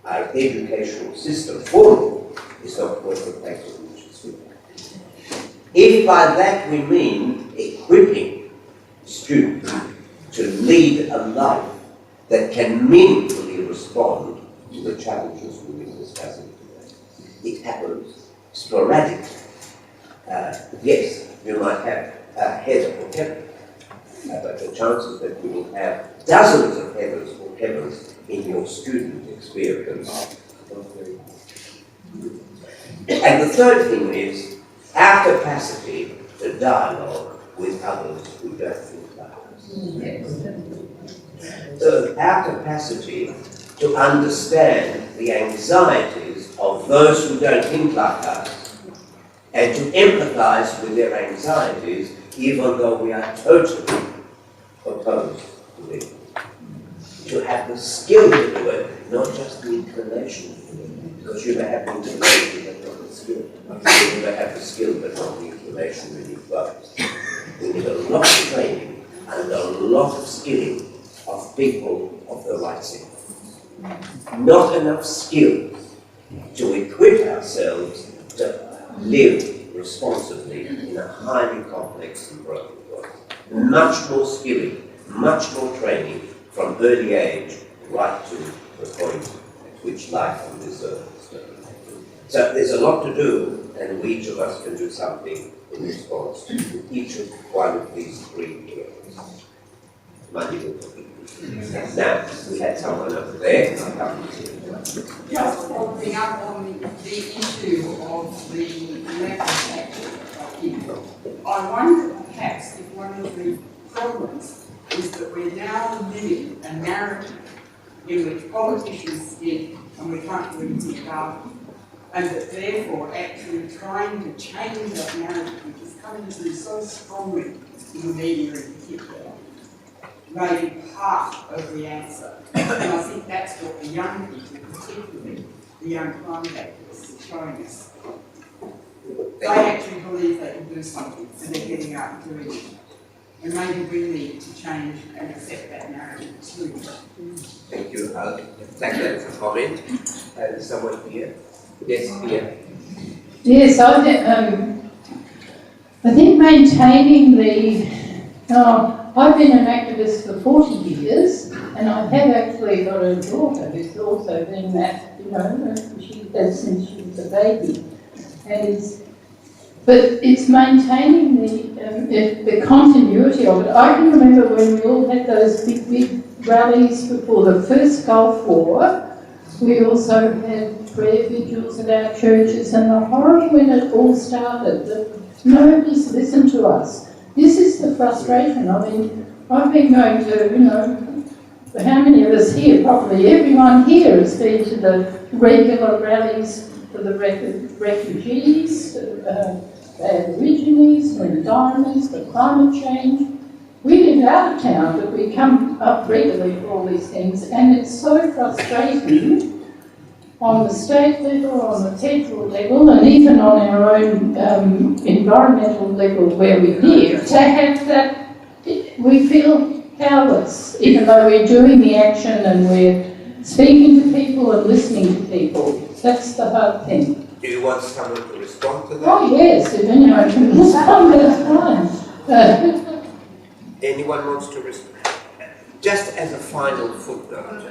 our educational system formal is not worth the place in which it's with. If by that we mean equipping students to lead a life that can meaningfully respond to the challenges we've been discussing today, it happens sporadically. Yes, you might have a header or Kevin, but the chances that you will have dozens of headers or Kevins in your student experience are not very high. And the third thing is our capacity to dialogue with others who don't think like us. So our capacity to understand the anxieties of those who don't think like us and to empathize with their anxieties even though we are totally opposed to them. To have the skill to do it, not just the inclination to do it. Because you may have the inclination but not the skill. You may have the skill but not the inclination when you both. We need a lot of training and a lot of skilling of people of the right sector. Not enough skills to equip ourselves to live responsibly in a highly complex and broken world. Much more skilling, much more training from early age right to the point at which life on this earth is going. So there's a lot to do, and each of us can do something in response to each of one of these 3 areas. My little topic. Now, we had someone over there, and I'll come to you. Just following up on the issue of the lack of active people. I wonder perhaps if one of the problems is that we're now living a narrative in which politicians speak and we can't do anything about it, and that therefore actually trying to change that narrative, which is coming through so strongly in the media in particular, may be part of the answer. And I think that's what the young people, particularly the young climate activists, are showing us. They actually believe they can do something, and they're getting out and doing it. And maybe we need to change and accept that narrative too. Thank you. I'll take that as a comment. Someone here? Yes, here. Yes, I think maintaining the. I've been an activist for 40 years, and I have actually got a daughter who's also been that, she does since she was a baby. But it's maintaining the continuity of it. I can remember when we all had those big rallies before the first Gulf War. We also had prayer vigils at our churches, and the horror when it all started, that nobody's listened to us. This is the frustration. I mean, I've been going to, how many of us here, probably everyone here has been to the regular rallies for the refugees, the Aborigines, the environments, the climate change. We live out of town, but we come up regularly for all these things, and it's so frustrating on the state level, on the federal level, and even on our own environmental level where we live, to have that, we feel powerless, even though we're doing the action and we're speaking to people and listening to people. That's the hard thing. Do you want someone to respond to that? Oh yes, if anyone can respond, that's fine. Anyone wants to respond? Just as a final footnote.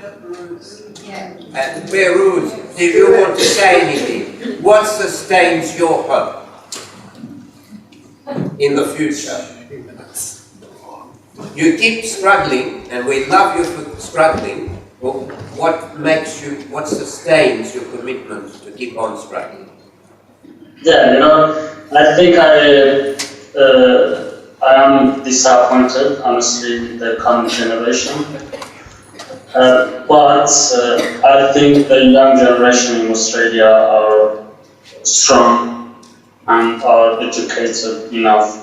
Behrouz, do you want to say anything? What sustains your hope in the future? You keep struggling, and we love you for struggling. Well, what sustains your commitment to keep on struggling? Yeah, I think I am disappointed, honestly, with the current generation. But I think the young generation in Australia are strong and are educated enough,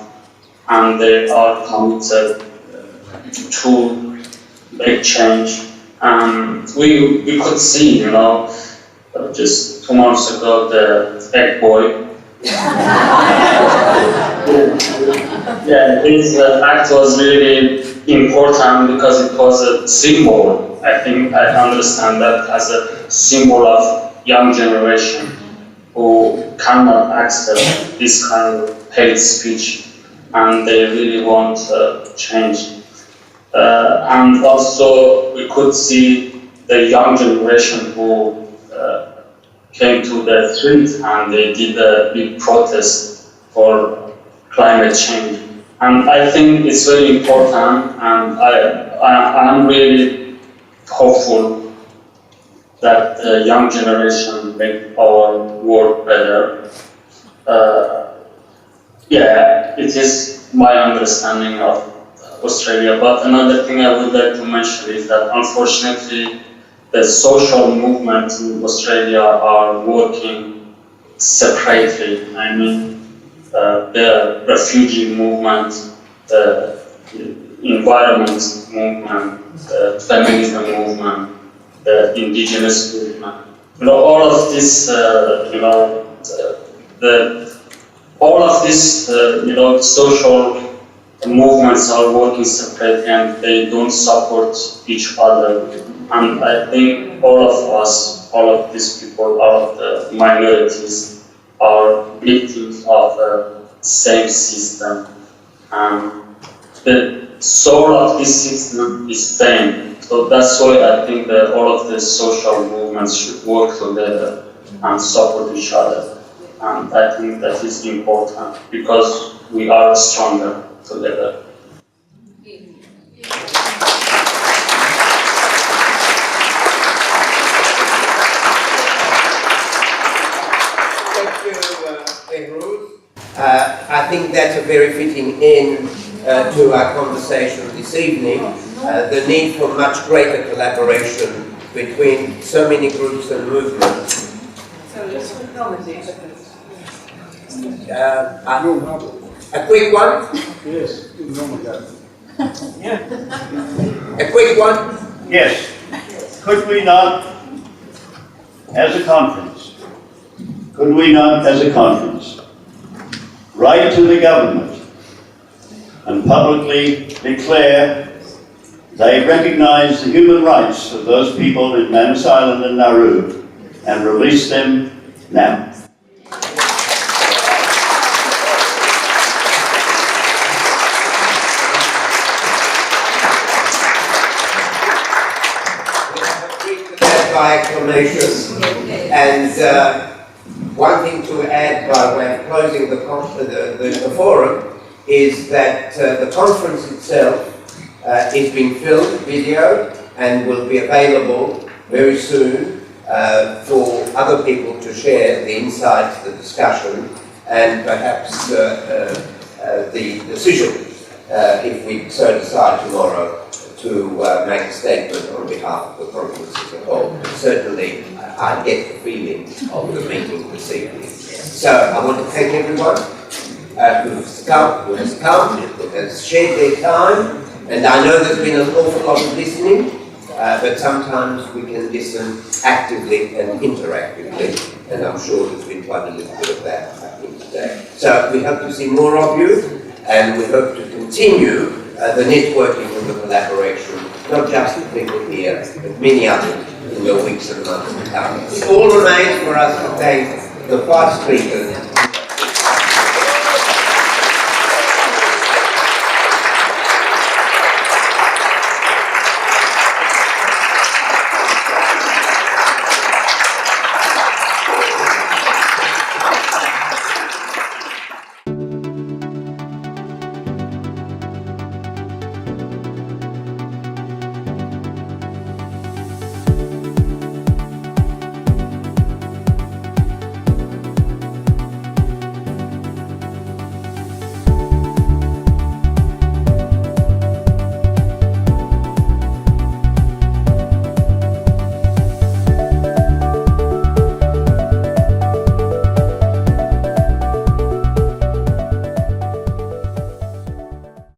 and they are committed to make change. We could see, just 2 months ago, the egg boy. Yeah, his act was really important because it was a symbol. I think I understand that as a symbol of young generation who cannot accept this kind of hate speech, and they really want change. And also we could see the young generation who came to the street and they did a big protest for climate change. And I think it's very important, and I am really hopeful that the young generation make our world better. Yeah, it is my understanding of Australia. But another thing I would like to mention is that unfortunately the social movements in Australia are working separately. I mean, the refugee movement, the environment movement, the feminism movement, the indigenous movement. All of this, all of these, social movements are working separately and they don't support each other. And I think all of us, all of these people, all of the minorities are victims of the same system. And the soul of this system is same. So that's why I think that all of the social movements should work together and support each other. And I think that is important because we are stronger together. Thank you, Behrouz. I think that's a very fitting end to our conversation this evening. The need for much greater collaboration between so many groups and movements. So just acknowledge A quick one? Yes, A quick one? yes. Could we not, as a conference, write to the government and publicly declare they recognise the human rights of those people in Manus Island and Nauru and release them now? By acclamation. And one thing to add by way of closing the forum is that the conference itself is being filmed, video, and will be available very soon for other people to share the insights, the discussion, and perhaps the decision, if we so decide tomorrow, to make a statement on behalf of the conference as a whole. Certainly, I get the feeling of the meeting this evening. So I want to thank everyone who has come, who has shared their time, and I know there's been an awful lot of listening, but sometimes we can listen actively and interactively, and I'm sure there's been quite a little bit of that happening today. So we hope to see more of you, and we hope to continue the networking and the collaboration, not just the people here, but many others in the weeks and months to come. It all remains for us to thank the 5 speakers